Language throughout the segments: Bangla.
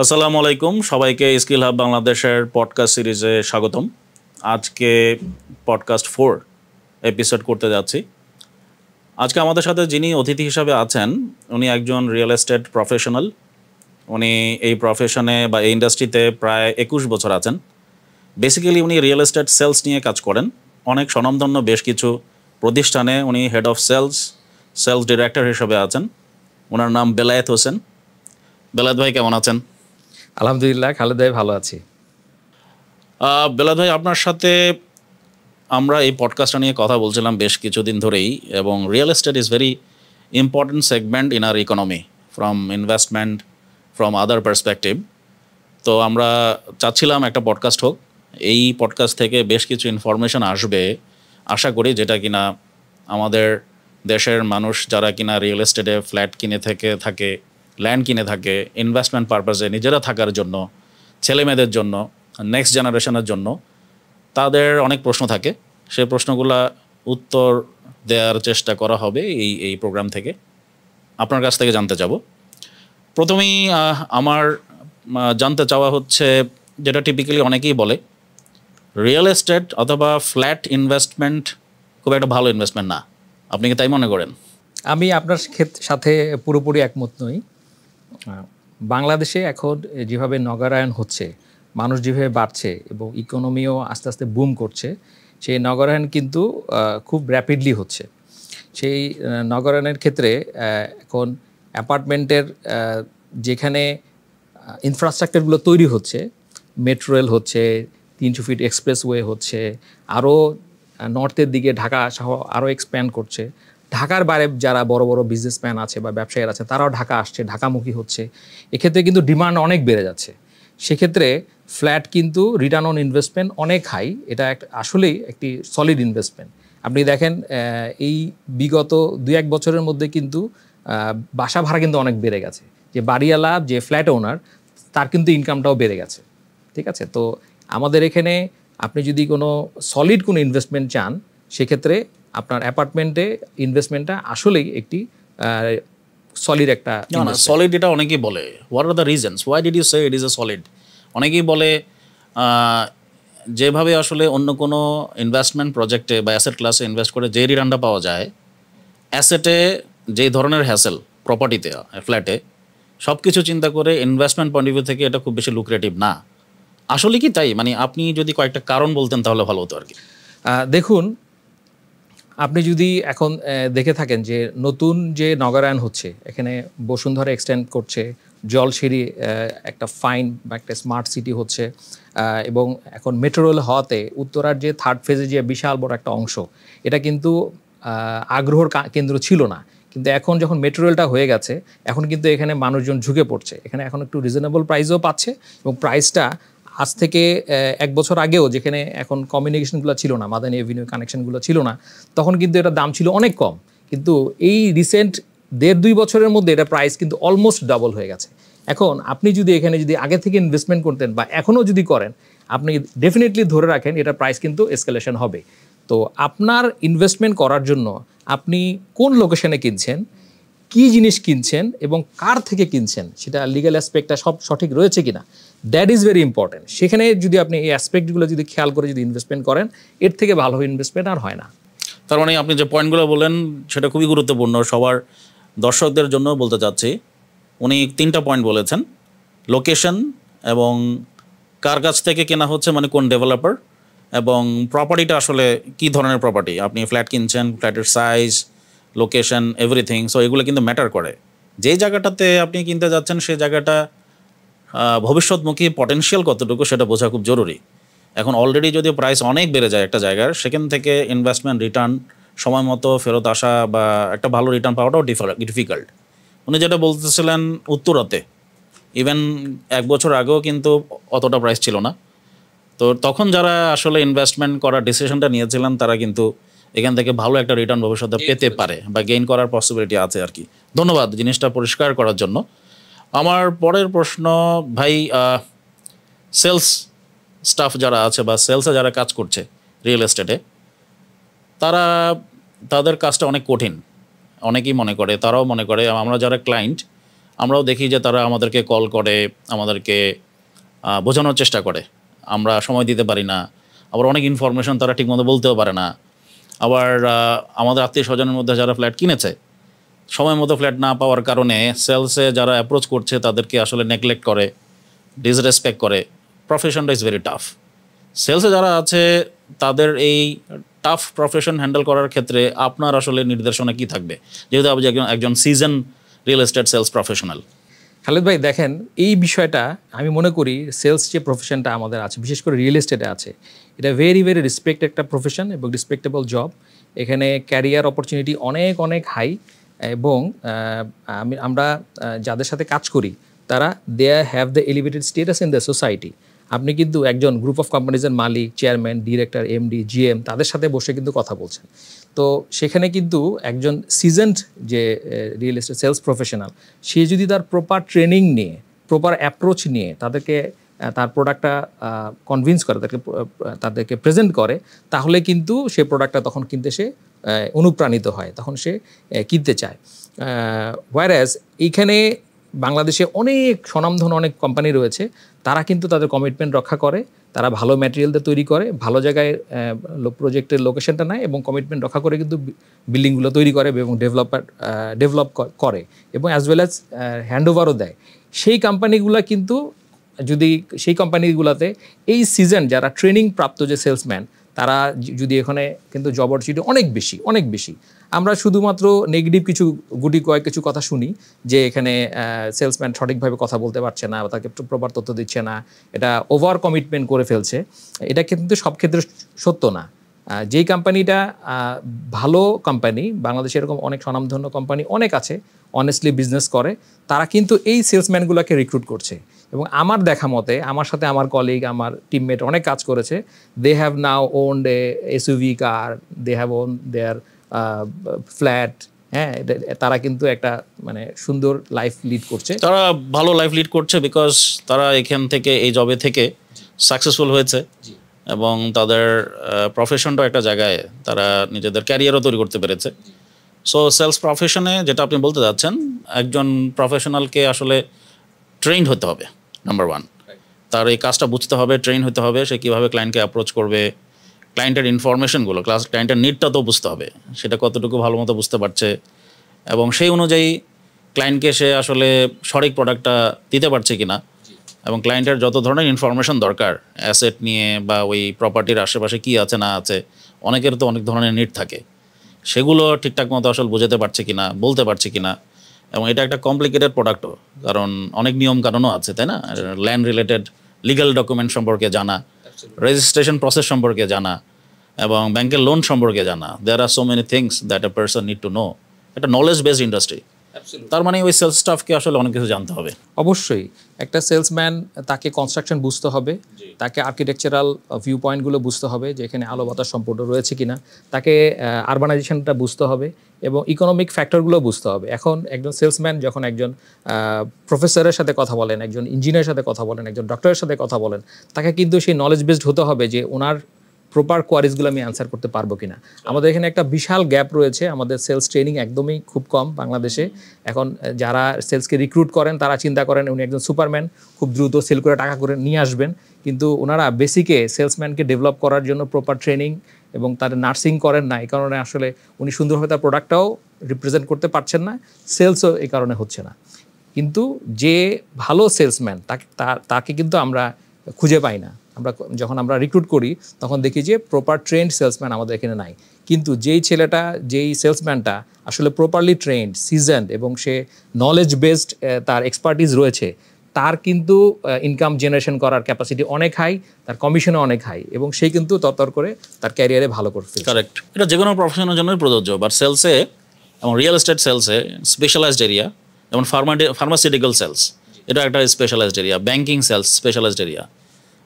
আসসালামু আলাইকুম সবাইকে স্কিল হাব বাংলাদেশের পডকাস্ট সিরিজে স্বাগতম। আজকে পডকাস্ট 4 এপিসোড করতে যাচ্ছি। আজকে আমাদের সাথে যিনি অতিথি হিসাবে আছেন উনি একজন রিয়েল এস্টেট প্রফেশনাল। উনি এই প্রফেশনে বা এই ইন্ডাস্ট্রিতে প্রায় 21 বছর আছেন। বেসিক্যালি উনি রিয়েল এস্টেট সেলস নিয়ে কাজ করেন। অনেক স্বনামধন্য বেশ কিছু প্রতিষ্ঠানে উনি হেড অফ সেলস ডিরেক্টর হিসেবে আছেন। ওনার নাম বেলায়েত হোসেন। বেলায়েত ভাই কেমন আছেন? আলহামদুলিল্লাহ, খালেদ ভাই ভালো আছি। বেলায়েত ভাই, আপনার সাথে আমরা এই পডকাস্টটা নিয়ে কথা বলছিলাম বেশ কিছুদিন ধরেই, এবং real estate is very important segment in our economy from investment, from other perspective. তো আমরা চাচ্ছিলাম একটা পডকাস্ট হোক। এই পডকাস্ট থেকে বেশ কিছু ইনফরমেশন আসবে আশা করি, যেটা কিনা আমাদের দেশের মানুষ যারা কিনা রিয়েল এস্টেটে ফ্ল্যাট কিনে থাকে, ল্যান্ড কিনে থাকে, ইনভেস্টমেন্ট পারপাসে নিজেরা থাকার জন্য, ছেলেমেয়েদের জন্য, নেক্সট জেনারেশনের জন্য, তাদের অনেক প্রশ্ন থাকে। সেই প্রশ্নগুলো উত্তর দেওয়ার চেষ্টা করা হবে এই প্রোগ্রাম থেকে। আপনার কাছ থেকে জানতে চাব। প্রথমেই আমার জানতে চাওয়া হচ্ছে, যেটা টিপিক্যালি অনেকেই বলে, রিয়েল এস্টেট অথবা ফ্ল্যাট ইনভেস্টমেন্ট খুব একটা ভালো ইনভেস্টমেন্ট না। আপনি কি তাই মনে করেন? আমি আপনার সাথে পুরোপুরি একমত নই। বাংলাদেশে এখন যেভাবে নগরায়ন হচ্ছে, মানুষ যেভাবে বাড়ছে এবং ইকোনমিও আস্তে আস্তে বুম করছে, সেই নগরায়ন কিন্তু খুব র্যাপিডলি হচ্ছে। সেই নগরায়নের ক্ষেত্রে এখন অ্যাপার্টমেন্টের যেখানে ইনফ্রাস্ট্রাকচারগুলো তৈরি হচ্ছে, মেট্রো রেল হচ্ছে, 300 ফিট এক্সপ্রেসওয়ে হচ্ছে, আরও নর্থের দিকে ঢাকা সহ আরও এক্সপ্যান্ড করছে। ঢাকার বাইরে যারা বড় বড় বিজনেসম্যান আছে বা ব্যবসায়ীরা আছে তারাও ঢাকা আসছে, ঢাকামুখী হচ্ছে। এক্ষেত্রে কিন্তু ডিমান্ড অনেক বেড়ে যাচ্ছে। সেক্ষেত্রে ফ্ল্যাট কিন্তু রিটার্ন অন ইনভেস্টমেন্ট অনেক হাই। এটা আসলেই একটি সলিড ইনভেস্টমেন্ট। আপনি দেখেন এই বিগত 2-1 বছরের মধ্যে কিন্তু বাসা ভাড়া কিন্তু অনেক বেড়ে গেছে। যে বাড়িওয়ালা, যে ফ্ল্যাট ওনার, তার কিন্তু ইনকামটাও বেড়ে গেছে। ঠিক আছে? তো আমাদের এখানে আপনি যদি কোনো সলিড কোনো ইনভেস্টমেন্ট চান, সেক্ষেত্রে আপনার অ্যাপার্টমেন্টে ইনভেস্টমেন্টটা আসলেই একটি সলিড একটা। সলিড এটা অনেকেই বলে। What are the reasons? Why did you say it is a solid? অনেকেই বলে যেভাবে আসলে অন্য কোনো ইনভেস্টমেন্ট প্রজেক্টে বা অ্যাসেট ক্লাসে ইনভেস্ট করে যে রিটার্নটা পাওয়া যায়, অ্যাসেটে যেই ধরনের হ্যাসেল প্রপার্টিতে, ফ্ল্যাটে, সব কিছু চিন্তা করে ইনভেস্টমেন্ট পয়েন্ট অফ ভিউ থেকে এটা খুব বেশি লুক্রেটিভ না। আসলে কি তাই? মানে আপনি যদি কয়েকটা কারণ বলতেন তাহলে ভালো হতো আর কি। দেখুন, আপনি যদি এখন দেখে থাকেন যে নতুন যে নগরায়ন হচ্ছে, এখানে বসুন্ধরা এক্সটেন্ড করছে, জলশিরি একটা ফাইন বা একটা স্মার্ট সিটি হচ্ছে, এবং এখন মেট্রো রেল হওয়াতে উত্তরার যে 3rd ফেজে যে বিশাল বড় একটা অংশ, এটা কিন্তু আগ্রহের কেন্দ্র ছিল না। কিন্তু এখন যখন মেট্রো রেলটা হয়ে গেছে, এখন কিন্তু এখানে মানুষজন ঝুঁকে পড়ছে। এখানে এখন একটু রিজনেবল প্রাইসও পাচ্ছে, এবং প্রাইসটা আজ থেকে 1 বছর আগেও, যেখানে এখন কমিউনিকেশনগুলো ছিল না, মাদানী এভিনিউ কানেকশনগুলো ছিল না, তখন কিন্তু এটার দাম ছিল অনেক কম। কিন্তু এই রিসেন্ট 1.5-2 বছরের মধ্যে এটা প্রাইস কিন্তু অলমোস্ট ডাবল হয়ে গেছে। এখন আপনি যদি এখানে যদি আগে থেকে ইনভেস্টমেন্ট করতেন বা এখনও যদি করেন, আপনি ডেফিনেটলি ধরে রাখেন এটা প্রাইস কিন্তু এসকেলেশন হবে। তো আপনার ইনভেস্টমেন্ট করার জন্য আপনি কোন লোকেশনে কিনছেন, কী জিনিস কিনছেন এবং কার থেকে কিনছেন, সেটা লিগ্যাল অ্যাসপেক্টটা সব সঠিক রয়েছে কিনা, দ্যাট ইজ ভেরি ইম্পর্টেন্ট। সেখানে যদি আপনি এই অ্যাসপেক্টগুলো যদি খেয়াল করে যদি ইনভেস্টমেন্ট করেন, এর থেকে ভালো ইনভেস্টমেন্ট আর হয় না। তার মানে আপনি যে পয়েন্টগুলো বললেন সেটা খুবই গুরুত্বপূর্ণ। সবার দর্শকদের জন্য বলতে চাচ্ছি, উনি 3টা পয়েন্ট বলেছেন: লোকেশন, এবং কার কাছ থেকে কেনা হচ্ছে, মানে কোন ডেভেলপার, এবং প্রপার্টিটা আসলে কী ধরনের প্রপার্টি। আপনি ফ্ল্যাট কিনছেন, ফ্ল্যাটের সাইজ, লোকেশন, এভরিথিং। সো এগুলো কিন্তু ম্যাটার করে। যেই জায়গাটাতে আপনি কিনতে যাচ্ছেন সেই জায়গাটা ভবিষ্যৎমুখী পটেনশিয়াল কতটুকু সেটা বোঝা খুব জরুরি। এখন অলরেডি যদি প্রাইস অনেক বেড়ে যায় একটা জায়গার, সেখান থেকে ইনভেস্টমেন্ট রিটার্ন সময় মতো ফেরত আসা বা একটা ভালো রিটার্ন পাওয়াটাও ডিফিকাল্ট। উনি যেটা বলতেছিলেন, উত্তরাতে ইভেন 1 বছর আগেও কিন্তু অতটা প্রাইস ছিল না। তো তখন যারা আসলে ইনভেস্টমেন্ট করার ডিসিশনটা নিয়েছিলেন, তারা কিন্তু এখান থেকে ভালো একটা রিটার্ন ভবিষ্যতে পেতে পারে বা গেইন করার পসিবিলিটি আছে আর কি। ধন্যবাদ জিনিসটা পরিষ্কার করার জন্য। আমার পরের প্রশ্ন, ভাই, সেলস স্টাফ যারা আছে বা সেলসে যারা কাজ করছে রিয়েল এস্টেটে, তাদের কাজটা অনেক কঠিন। অনেকেই মনে করে, তারাও মনে করে, আমরা যারা ক্লায়েন্ট, আমরাও দেখি যে তারা আমাদেরকে কল করে, আমাদেরকে বোঝানোর চেষ্টা করে, আমরা সময় দিতে পারি না। আবার অনেক ইনফরমেশন তারা ঠিকমতো বলতেও পারে না। আবার আমাদের আত্মীয় স্বজনের মধ্যে যারা ফ্ল্যাট কিনেছে, সময় মতো ফ্ল্যাট না পাওয়ার কারণে সেলসে যারা অ্যাপ্রোচ করছে তাদেরকে আসলে নেগলেক্ট করে, ডিসরেসপেক্ট করে। প্রফেশনটা ইজ ভেরি টাফ। সেলসে যারা আছে তাদের এই টাফ প্রফেশন হ্যান্ডেল করার ক্ষেত্রে আপনার আসলে নির্দেশনা কি থাকবে, যেহেতু আপনি একজন seasoned real estate sales professional? Khaled ভাই দেখেন, এই বিষয়টা আমি মনে করি সেলস যে প্রফেশনটা আমাদের আছে, বিশেষ করে রিয়েল এস্টেটে আছে, এটা ভেরি ভেরি রেসপেক্ট একটা প্রফেশন এবং রেসপেক্টেবল জব। এখানে ক্যারিয়ার অপরচুনিটি অনেক অনেক হাই এবং আমরা যাদের সাথে কাজ করি তারা they have the elevated status in the society. আপনি কিন্তু একজন গ্রুপ অফ কোম্পানিজের মালিক, চেয়ারম্যান, ডিরেক্টর, এমডি, জিএম তাদের সাথে বসে কিন্তু কথা বলছেন। তো সেখানে কিন্তু একজন সিজনড যে রিয়েল এস্টেট সেলস প্রফেশনাল, সে যদি তার প্রপার ট্রেনিং নিয়ে, প্রপার অ্যাপ্রোচ নিয়ে তাদেরকে তার প্রোডাক্টটা কনভিন্স করে, তাদেরকে প্রেজেন্ট করে, তাহলে কিন্তু সে প্রোডাক্টটা তখন কিনতে সে অনুপ্রাণিত হয়, তখন সে কিনতে চায়। হোয়ারএজ এইখানে বাংলাদেশে অনেক স্বনামধন্য অনেক কোম্পানি রয়েছে, তারা কিন্তু তাদের কমিটমেন্ট রক্ষা করে, তারা ভালো ম্যাটেরিয়াল দিয়ে তৈরি করে, ভালো জায়গায় প্রজেক্টের লোকেশনটা নেয় এবং কমিটমেন্ট রক্ষা করে কিন্তু বিল্ডিংগুলো তৈরি করে এবং ডেভেলপ করে এবং অ্যাজ ওয়েল অ্যাজ হ্যান্ড ওভারও দেয়। সেই কোম্পানিগুলো কিন্তু যদি সেই কোম্পানিগুলোতে এই সিজন যারা ট্রেনিং প্রাপ্ত যে সেলসম্যান, তারা যদি এখানে কিন্তু জব অপরচুনিটি অনেক বেশি। আমরা শুধুমাত্র নেগেটিভ কিছু কথা শুনি যে এখানে সেলসম্যান সঠিকভাবে কথা বলতে পারছে না, তাকে প্রপার তথ্য দিচ্ছে না, এটা ওভার কমিটমেন্ট করে ফেলছে। এটা কিন্তু সব ক্ষেত্রে সত্য না। যেই কোম্পানিটা ভালো কোম্পানি, বাংলাদেশে এরকম অনেক স্বনামধন্য কোম্পানি অনেক আছে, অনেস্টলি বিজনেস করে, তারা কিন্তু এই সেলসম্যানগুলোকে রিক্রুট করছে। এবং আমার দেখা মতে, আমার সাথে আমার কলিগ, আমার টিমমেট অনেক কাজ করেছে, they have now owned a SUV car, they have own their flat. হ্যাঁ, তারা কিন্তু একটা মানে সুন্দর লাইফ লিড করছে, তারা ভালো লাইফ লিড করছে বিকজ তারা এখান থেকে, এই জবে থেকে সাকসেসফুল হয়েছে এবং তাদের প্রফেশনটা একটা জায়গায় তারা নিজেদের ক্যারিয়ারও তৈরি করতে পেরেছে। সো সেলস প্রফেশনে যেটা আপনি বলতে যাচ্ছেন, একজন প্রফেশনালকে আসলে ট্রেন্ড হতে হবে, নাম্বার ওয়ান। তার এই কাজটা বুঝতে হবে, ট্রেন হতে হবে, সে কীভাবে ক্লায়েন্টকে অ্যাপ্রোচ করবে, ক্লায়েন্টের ইনফরমেশনগুলো, ক্লায়েন্টের নিডটা তো বুঝতে হবে, সেটা কতটুকু ভালো মতো বুঝতে পারছে এবং সেই অনুযায়ী ক্লায়েন্টকে সে আসলে সঠিক প্রোডাক্টটা দিতে পারছে কিনা, এবং ক্লায়েন্টের যত ধরনের ইনফরমেশন দরকার অ্যাসেট নিয়ে বা ওই প্রপার্টির আশেপাশে কী আছে না আছে, অনেকের তো অনেক ধরনের নিড থাকে, সেগুলো ঠিকঠাক মতো আসলে বোঝাতে পারছে কিনা, বলতে পারছে কিনা। এবং এটা একটা কমপ্লিকেটেড প্রোডাক্টও, কারণ অনেক নিয়ম কানুনও আছে, তাই না? ল্যান্ড রিলেটেড লিগ্যাল ডকুমেন্ট সম্পর্কে জানা, রেজিস্ট্রেশন প্রসেস সম্পর্কে জানা এবং ব্যাংকের লোন সম্পর্কে জানা। There are so many things that a person need to know. এটা নলেজ বেসড ইন্ডাস্ট্রি, তার মানে ওই সেলস স্টাফকে আসলে অনেক কিছু জানতে হবে। অবশ্যই একটা সেলসম্যান, তাকে কনস্ট্রাকশন বুঝতে হবে, তাকে আর্কিটেকচারাল ভিউ পয়েন্টগুলো বুঝতে হবে যে এখানে আলো বাতাস সম্পর্ক রয়েছে কিনা, তাকে আরবানাইজেশনটা বুঝতে হবে এবং ইকোনমিক ফ্যাক্টরগুলো বুঝতে হবে। এখন একজন সেলসম্যান যখন একজন প্রফেসরের সাথে কথা বলেন, একজন ইঞ্জিনিয়ারের সাথে কথা বলেন, একজন ডক্টরের সাথে কথা বলেন, তাকে কিন্তু সেই নলেজ বেসড হতে হবে যে ওনার প্রপার কোয়ারিজগুলো আমি অ্যান্সার করতে পারবো কিনা। আমাদের এখানে একটা বিশাল গ্যাপ রয়েছে, আমাদের সেলস ট্রেনিং একদমই খুব কম বাংলাদেশে। এখন যারা সেলসকে রিক্রুট করেন তারা চিন্তা করেন উনি একজন সুপারম্যান, খুব দ্রুত সেল করে টাকা করে নিয়ে আসবেন, কিন্তু ওনারা বেসিকে সেলসম্যানকে ডেভেলপ করার জন্য প্রপার ট্রেনিং এবং তার নার্সিং করেন না। এই কারণে আসলে উনি সুন্দরভাবে তার প্রোডাক্টটাও রিপ্রেজেন্ট করতে পারছেন না, সেলসও এই কারণে হচ্ছে না। কিন্তু যে ভালো সেলসম্যান তাকে কিন্তু আমরা খুঁজে পাই না। যখন আমরা রিক্রুট করি তখন দেখি যে প্রপার ট্রেন্ড সেলসম্যান আমাদের এখানে নাই। কিন্তু যেই সেলসম্যানটা আসলে প্রপারলি ট্রেন্ড, সিজনড এবং সে নলেজ বেসড, তার এক্সপার্টিস রয়েছে, তার কিন্তু ইনকাম জেনারেশন করার ক্যাপাসিটি অনেক হাই, তার কমিশনও অনেক হাই এবং সে কিন্তু তরতর করে তার ক্যারিয়ারে ভালো করছে। কারেক্ট, এটা যে কোনো প্রফেশনের জন্যই প্রযোজ্য। বাট সেলসে এবং রিয়েল এস্টেট সেলসে স্পেশালাইজড এরিয়া, যেমন ফার্মাসিউটিক্যাল সেলস, এটা একটা specialised area. Banking sales specialised area.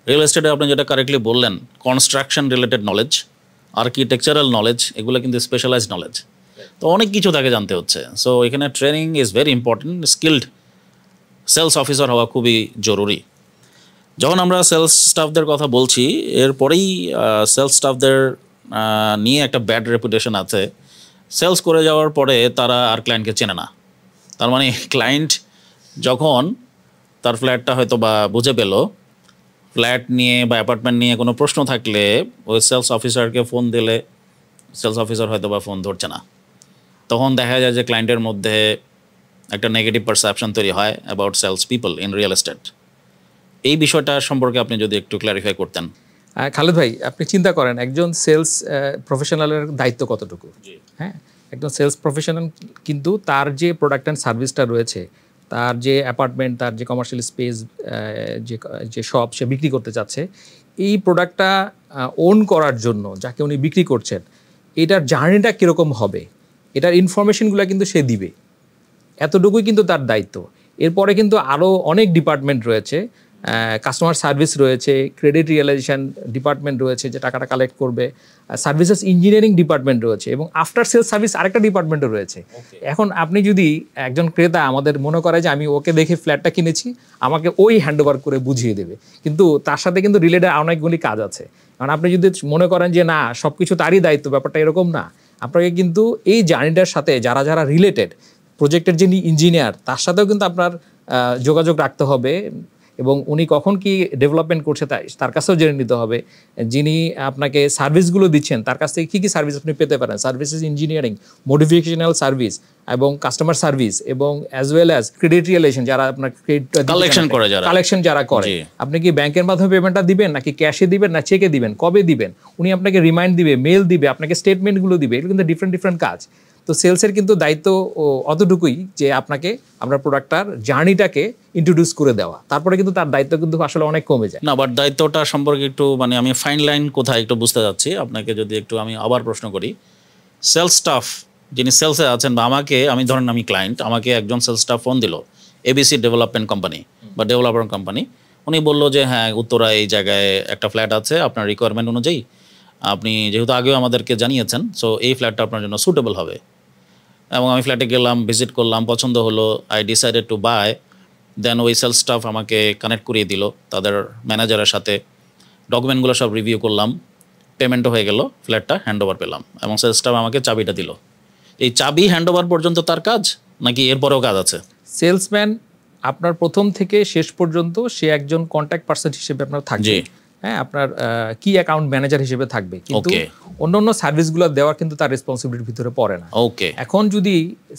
Real এস্টেটে আপনি যেটা কারেক্টলি বললেন, construction related knowledge, architectural knowledge, এগুলো কিন্তু স্পেশালাইজড নলেজ। তো অনেক কিছু তাকে জানতে হচ্ছে। সো এখানে training is very important. Skilled sales officer হওয়া খুবই জরুরি। যখন আমরা সেলস স্টাফদের কথা বলছি, এরপরেই সেলস স্টাফদের নিয়ে একটা ব্যাড রেপুটেশন আছে। সেলস করে যাওয়ার পরে তারা আর ক্লায়েন্টকে চেনে না। তার মানে ক্লায়েন্ট যখন তার ফ্ল্যাটটা হয়তো বা বুঝে পেল, ফ্ল্যাট নিয়ে বা অ্যাপার্টমেন্ট নিয়ে কোনো প্রশ্ন থাকলে ওই সেলস অফিসারকে ফোন দিলে সেলস অফিসার হয়তো বা ফোন ধরছে না, তখন দেখা যায় যে ক্লায়েন্টের মধ্যে একটা নেগেটিভ পারসেপশন তৈরি হয় about sales people in real estate. এই বিষয়টা সম্পর্কে আপনি যদি একটু ক্ল্যারিফাই করতেন। খালেদ ভাই, আপনি চিন্তা করেন একজন সেলস প্রফেশনালের দায়িত্ব কতটুকু। হ্যাঁ, একজন সেলস প্রফেশনাল কিন্তু তার যে প্রোডাক্ট অ্যান্ড সার্ভিসটা রয়েছে, তার যে অ্যাপার্টমেন্ট, তার যে কমার্শিয়াল স্পেস, যে শপ সে বিক্রি করতে চাচ্ছে, এই প্রোডাক্টটা ওন করার জন্য যাকে উনি বিক্রি করছেন, এটার জার্নিটা কীরকম হবে, এটার ইনফরমেশনগুলো কিন্তু সে দিবে, এতটুকুই কিন্তু তার দায়িত্ব। এরপরে কিন্তু আরও অনেক ডিপার্টমেন্ট রয়েছে, কাস্টমার সার্ভিস রয়েছে, ক্রেডিট রিয়েলাইজেশন ডিপার্টমেন্ট রয়েছে যে টাকাটা কালেক্ট করবে, সার্ভিসেস ইঞ্জিনিয়ারিং ডিপার্টমেন্ট রয়েছে, এবং আফটার সেলস সার্ভিস আরেকটা ডিপার্টমেন্টও রয়েছে। এখন আপনি যদি একজন ক্রেতা আমাদের মনে করে যে আমি ওকে দেখে ফ্ল্যাটটা কিনেছি, আমাকে ওই হ্যান্ডওভার করে বুঝিয়ে দেবে, কিন্তু তার সাথে কিন্তু রিলেটেড অনেকগুলি কাজ আছে। কারণ আপনি যদি মনে করেন যে না সব কিছু তারই দায়িত্ব, ব্যাপারটা এরকম না। আপনাকে কিন্তু এই জার্নিটার সাথে যারা যারা রিলেটেড, প্রজেক্টের যিনি ইঞ্জিনিয়ার তার সাথেও কিন্তু আপনার যোগাযোগ রাখতে হবে, এবং উনি কখন কি ডেভেলপমেন্ট করছে তার কাছেও জেনে নিতে হবে। যিনি আপনাকে সার্ভিসগুলো দিচ্ছেন তার কাছ থেকে কী কী সার্ভিস আপনি পেতে পারেন, সার্ভিসেস ইঞ্জিনিয়ারিং, মডিফিকেশনাল সার্ভিস এবং কাস্টমার সার্ভিস, এবং as well as credit relation, যারা আপনার কালেকশন যারা করে, আপনি কি ব্যাংকের মাধ্যমে পেমেন্টটা দিবেন নাকি ক্যাশে দিবেন না চেকে দিবেন, কবে দিবেন, উনি আপনাকে রিমাইন্ড দিবে, মেল দিবে, আপনাকে স্টেটমেন্টগুলো দিবে। এগুলো কিন্তু ডিফারেন্ট কাজ। তো সেলসের কিন্তু দায়িত্ব অতটুকুই যে আপনাকে আমরা প্রোডাক্টটার জার্নিটাকে ইন্ট্রোডিউস করে দেওয়া, তারপরে কিন্তু তার দায়িত্ব কিন্তু আসলে অনেক কমে যায়। না, বাট দায়িত্বটা সম্পর্কে একটু আমি ফাইন লাইন কোথায় একটু বুঝতে যাচ্ছি। আপনাকে যদি একটু আমি আবার প্রশ্ন করি, সেলস স্টাফ যিনি সেলসে আছেন বা আমি ধরেন আমি ক্লায়েন্ট, আমাকে একজন সেলস স্টাফ ফোন দিল, এবিসি ডেভেলপমেন্ট কোম্পানি বা ডেভেলপার কোম্পানি, উনি বললো যে হ্যাঁ উত্তরা এই জায়গায় একটা ফ্ল্যাট আছে, আপনার রিকোয়ারমেন্ট অনুযায়ী আপনি যেহেতু আগেও আমাদেরকে জানিয়েছেন, সো এই ফ্ল্যাটটা আপনার জন্য সুটেবল হবে। এবং আমি ফ্ল্যাটে গেলাম, ভিজিট করলাম, পছন্দ হলো, আই ডিসাইডেড টু বাই। দেন ওই সেলস স্টাফ আমাকে কানেক্ট করিয়ে দিল তাদের ম্যানেজারের সাথে, ডকুমেন্টগুলো সব রিভিউ করলাম, পেমেন্টও হয়ে গেল, ফ্ল্যাটটা হ্যান্ডওভার পেলাম, এবং সেলস স্টাফ আমাকে চাবিটা দিল। এই চাবি হ্যান্ডওভার পর্যন্ত তার কাজ নাকি এরপরেও কাজ আছে? সেলসম্যান আপনার প্রথম থেকে শেষ পর্যন্ত সে একজন কন্ট্যাক্ট পার্সন হিসেবে আপনার থাকবে, হ্যাঁ, আপনার কি অ্যাকাউন্ট ম্যানেজার হিসেবে থাকবে, কিন্তু অন্যান্য সার্ভিসগুলো দেওয়া কিন্তু তার রেসপন্সিবিলিটির ভিতরে পড়ে না। এখন যদি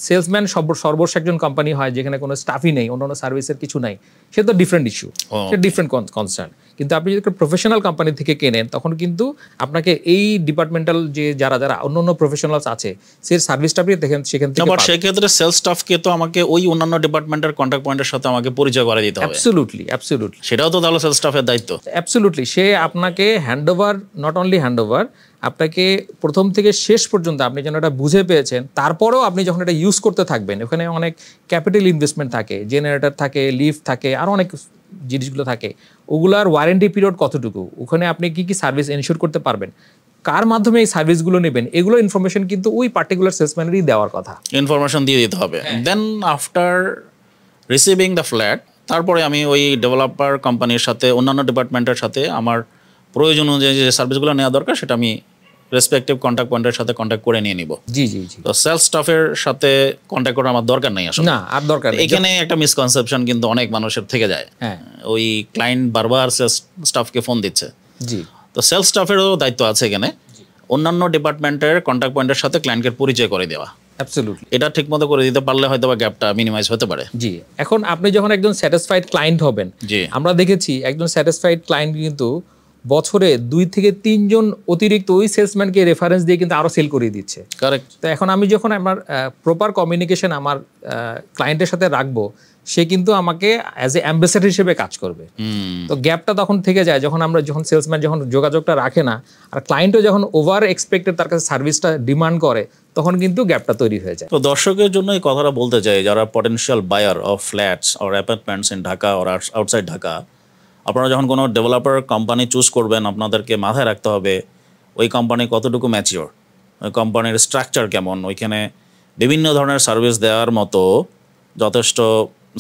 সেলসম্যান সর্বস্ব একজন কোম্পানি হয় যেখানে কোনো স্টাফই নেই, অন্যান্য সার্ভিসের কিছু নাই, সে তো ডিফারেন্ট ইস্যু, সে ডিফারেন্ট কনসার্ন। কিন্তু আপনি যদি প্রফেশনাল কোম্পানি থেকে কেনেন তখন কিন্তু আপনাকে এই ডিপার্টমেন্টাল যে যারা অন্যান্য প্রফেশনালস আছে সে সার্ভিসটা আপনি দেখেন সেখান থেকে। আবার সেই ক্ষেত্রে সেলস স্টাফকে তো আমাকে ওই অন্যান্য ডিপার্টমেন্টের কন্টাক্ট পয়েন্টের সাথে আমাকে পরিচয় করে দিতে হবে। অ্যাবসলিউটলি সেটাও তো তাহলে সেলস স্টাফের দায়িত্ব। অ্যাবসলিউটলি, সে আপনাকে হ্যান্ডওভার, নট অনলি হ্যান্ডওভার, আপনাকে প্রথম থেকে শেষ পর্যন্ত আপনি যেন এটা বুঝে পেয়েছেন, তারপরেও আপনি যখন এটা ইউজ করতে থাকবেন, ওখানে অনেক ক্যাপিটাল ইনভেস্টমেন্ট থাকে, জেনারেটর থাকে, লিফট থাকে, আরও অনেক জিনিসগুলো থাকে, ওগুলার ওয়ারেন্টি পিরিয়ড কতটুকু, ওখানে আপনি কি কি সার্ভিস এনশিওর করতে পারবেন, কার মাধ্যমে এই সার্ভিসগুলো নেবেন, এগুলো ইনফরমেশন কিন্তু ওই পার্টিকুলার সেলসম্যানেরই দেওয়ার কথা, ইনফরমেশন দিয়ে দিতে হবে। Then after receiving the flat, তারপরে আমি ওই ডেভেলপার কোম্পানির সাথে, অন্যান্য ডিপার্টমেন্টের সাথে আমার প্রয়োজন অনুযায়ী যে সার্ভিসগুলো নেওয়া দরকার সেটা আমি রেসপেক্টিভ কন্ট্যাক্ট পয়েন্টের সাথে কন্ট্যাক্ট করে নিয়ে নিব। জি। তো সেলস স্টাফের সাথে কন্ট্যাক্ট করার আমার দরকার নেই আসলে। না, আর দরকার নেই। এখানে একটা মিসকনসেপশন কিন্তু অনেক মানুষের থেকে যায়। হ্যাঁ, ওই ক্লায়েন্ট বারবার সেলস স্টাফকে ফোন দিচ্ছে। জি। তো সেলস স্টাফেরও দায়িত্ব আছে এখানে অন্যান্য ডিপার্টমেন্টের কন্ট্যাক্ট পয়েন্টের সাথে ক্লায়েন্টকে পরিচয় করে দেওয়া। অ্যাবসলিউটলি, এটা ঠিকমতো করে দিতে পারলে হয়তো বা গ্যাপটা মিনিমাইজ হতে পারে। জি। এখন আপনি যখন একজন স্যাটিসফাইড ক্লায়েন্ট হবেন, আমরা দেখেছি একজন স্যাটিসফাইড ক্লায়েন্ট কিন্তু বছরে 2 থেকে 3 জন অতিরিক্ত ওই সেলসম্যানকে রেফারেন্স দিয়ে কিন্তু আরো সেল করিয়ে দিচ্ছে। কারেক্ট। তো এখন আমি যখন আমার প্রপার কমিউনিকেশন আমার ক্লায়েন্টের সাথে রাখবো, সে কিন্তু আমাকে অ্যাজ এ অ্যাম্বাসেডর হিসেবে কাজ করবে। তো গ্যাপটা তখন থেকে যায় যখন সেলসম্যান যখন যোগাযোগটা রাখে না, আর ক্লায়েন্টও যখন ওভার এক্সপেক্টেড তার কাছে সার্ভিসটা ডিমান্ড করে, তখন কিন্তু গ্যাপটা তৈরি হয়ে যায়। তো দর্শকের জন্য এই কথাটা বলতে চাই, যারা potential buyer of flats or apartments in Dhaka or outside Dhaka, আপনারা যখন কোনো ডেভেলপার কোম্পানি চুজ করবেন, আপনাদেরকে মাথায় রাখতে হবে ওই কোম্পানি কতটুকু ম্যাচিওর, ওই কোম্পানির স্ট্রাকচার কেমন, ওইখানে বিভিন্ন ধরনের সার্ভিস দেওয়ার মতো যথেষ্ট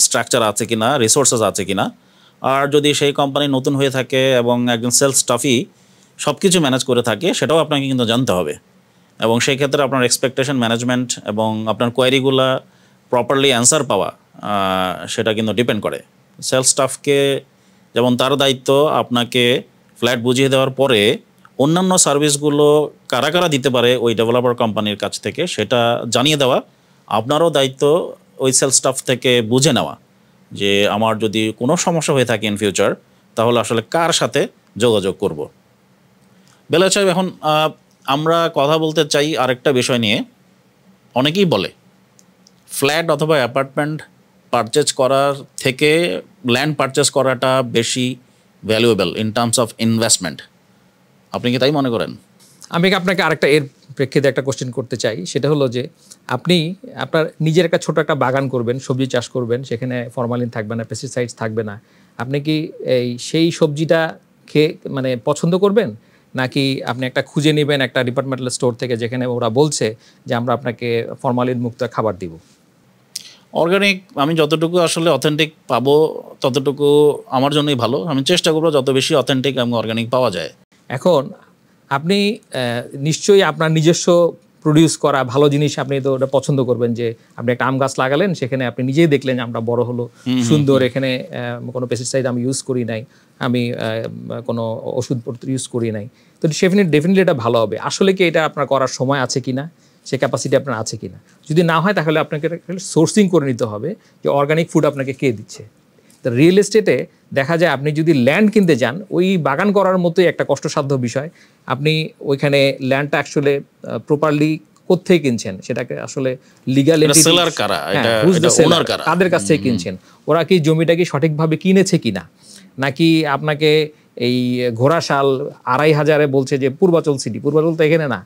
স্ট্রাকচার আছে কিনা, রিসোর্সেস আছে কিনা। আর যদি সেই কোম্পানি নতুন হয়ে থাকে এবং একজন সেলস স্টাফই সব কিছু ম্যানেজ করে থাকে, সেটাও আপনাকে কিন্তু জানতে হবে। এবং সেই ক্ষেত্রে আপনার এক্সপেকটেশন ম্যানেজমেন্ট এবং আপনার কোয়ারিগুলা প্রপারলি অ্যান্সার পাওয়া, সেটা কিন্তু ডিপেন্ড করে। সেলস স্টাফকে যেমন তার দায়িত্ব আপনাকে ফ্ল্যাট বুঝিয়ে দেওয়ার পরে অন্যান্য সার্ভিসগুলো কারা কারা দিতে পারে ওই ডেভেলপার কোম্পানির কাছ থেকে সেটা জানিয়ে দেওয়া। আপনারও দায়িত্ব ওই সেলস স্টাফ থেকে বুঝে নেওয়া যে আমার যদি কোনো সমস্যা হয়ে থাকে ইন ফিউচার তাহলে আসলে কার সাথে যোগাযোগ করব। বেলায়েত সাহেব, এখন আমরা কথা বলতে চাই আরেকটা বিষয় নিয়ে। অনেকেই বলে ফ্ল্যাট অথবা অ্যাপার্টমেন্ট পারচেজ করার থেকে ল্যান্ড পারচেজ করাটা বেশি valuable in terms of investment. আপনি কি তাই মনে করেন? আমি আপনাকে আরেকটা এর প্রেক্ষিতে একটা কোশ্চেন করতে চাই, সেটা হলো যে আপনি আপনার নিজের একটা ছোট একটা বাগান করবেন, সবজি চাষ করবেন, সেখানে ফরমালিন থাকবে না, পেস্টিসাইডস থাকবে না। আপনি কি সেই সবজিটা খেয়ে মানে পছন্দ করবেন, নাকি আপনি একটা খুঁজে নেবেন একটা ডিপার্টমেন্টাল স্টোর থেকে যেখানে ওরা বলছে যে আমরা আপনাকে ফরমালিন মুক্ত খাবার দিব? অর্গানিক আমি যতটুকু আসলে অথেন্টিক পাবো ততটুকু আমার জন্যই ভালো। আমি চেষ্টা করবো যত বেশি অথেন্টিক এবং অর্গানিক পাওয়া যায়। এখন আপনি নিশ্চয়ই আপনার নিজস্ব প্রডিউস করা ভালো জিনিস আপনি তো ওটা পছন্দ করবেন, যে আপনি একটা আম গাছ লাগালেন, সেখানে আপনি নিজেই দেখলেন আমরা বড় হলো সুন্দর, এখানে কোনো পেস্টিসাইড আমি ইউজ করি নাই, আমি কোনো ওষুধপত্র ইউজ করি নাই, তো ডেফিনেটলি এটা ভালো হবে। আসলে কি এটা আপনার করার সময় আছে কিনা, সে ক্যাপাসিটি আপনার আছে কিনা? যদি না হয় তাহলে আপনাকে সোর্সিং করে নিতে হবে যে অর্গানিক ফুড আপনাকে কে দিচ্ছে। তো রিয়েল এস্টেটে দেখা যায় আপনি যদি ল্যান্ড কিনতে যান, ওই বাগান করার মতোই একটা কষ্টসাধ্য বিষয়। আপনি ওইখানে ল্যান্ডটা অ্যাকচুয়ালি প্রপারলি কোত্থেকে কিনছেন, সেটাকে আসলে লিগাল তাদের কাছ থেকে কিনছেন, ওরা কি জমিটা কি সঠিকভাবে কিনেছে কিনা, নাকি আপনাকে এই ঘোড়াশাল 2500 বলছে যে পূর্বাচল সিটি, পূর্বাচল তো এখানে না,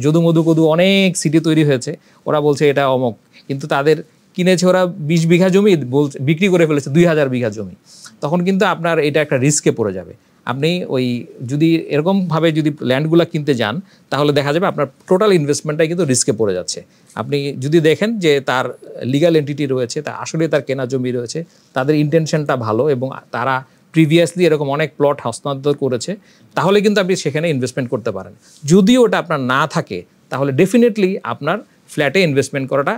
যদু মধু কদু অনেক সিটি তৈরি হয়েছে, ওরা বলছে এটা অমক, কিন্তু তাদের কিনেছে ওরা 20 বিঘা জমি, বলছে বিক্রি করে ফেলেছে 2000 বিঘা জমি। তখন কিন্তু আপনার এটা একটা রিস্কে পড়ে যাবে। আপনি ওই যদি এরকমভাবে যদি ল্যান্ডগুলো কিনতে যান তাহলে দেখা যাবে আপনার টোটাল ইনভেস্টমেন্টটাই কিন্তু রিস্কে পড়ে যাচ্ছে। আপনি যদি দেখেন যে তার লিগাল এন্টিটি রয়েছে, তা আসলে তার কেনা জমি রয়েছে, তাদের ইন্টেনশনটা ভালো এবং তারা প্রিভিয়াসলি এরকম অনেক প্লট হস্তান্তর করেছে, তাহলে কিন্তু আপনি সেখানে ইনভেস্টমেন্ট করতে পারেন। যদিও ওটা আপনার না থাকে তাহলে ডেফিনেটলি আপনার ফ্ল্যাটে ইনভেস্টমেন্ট করাটা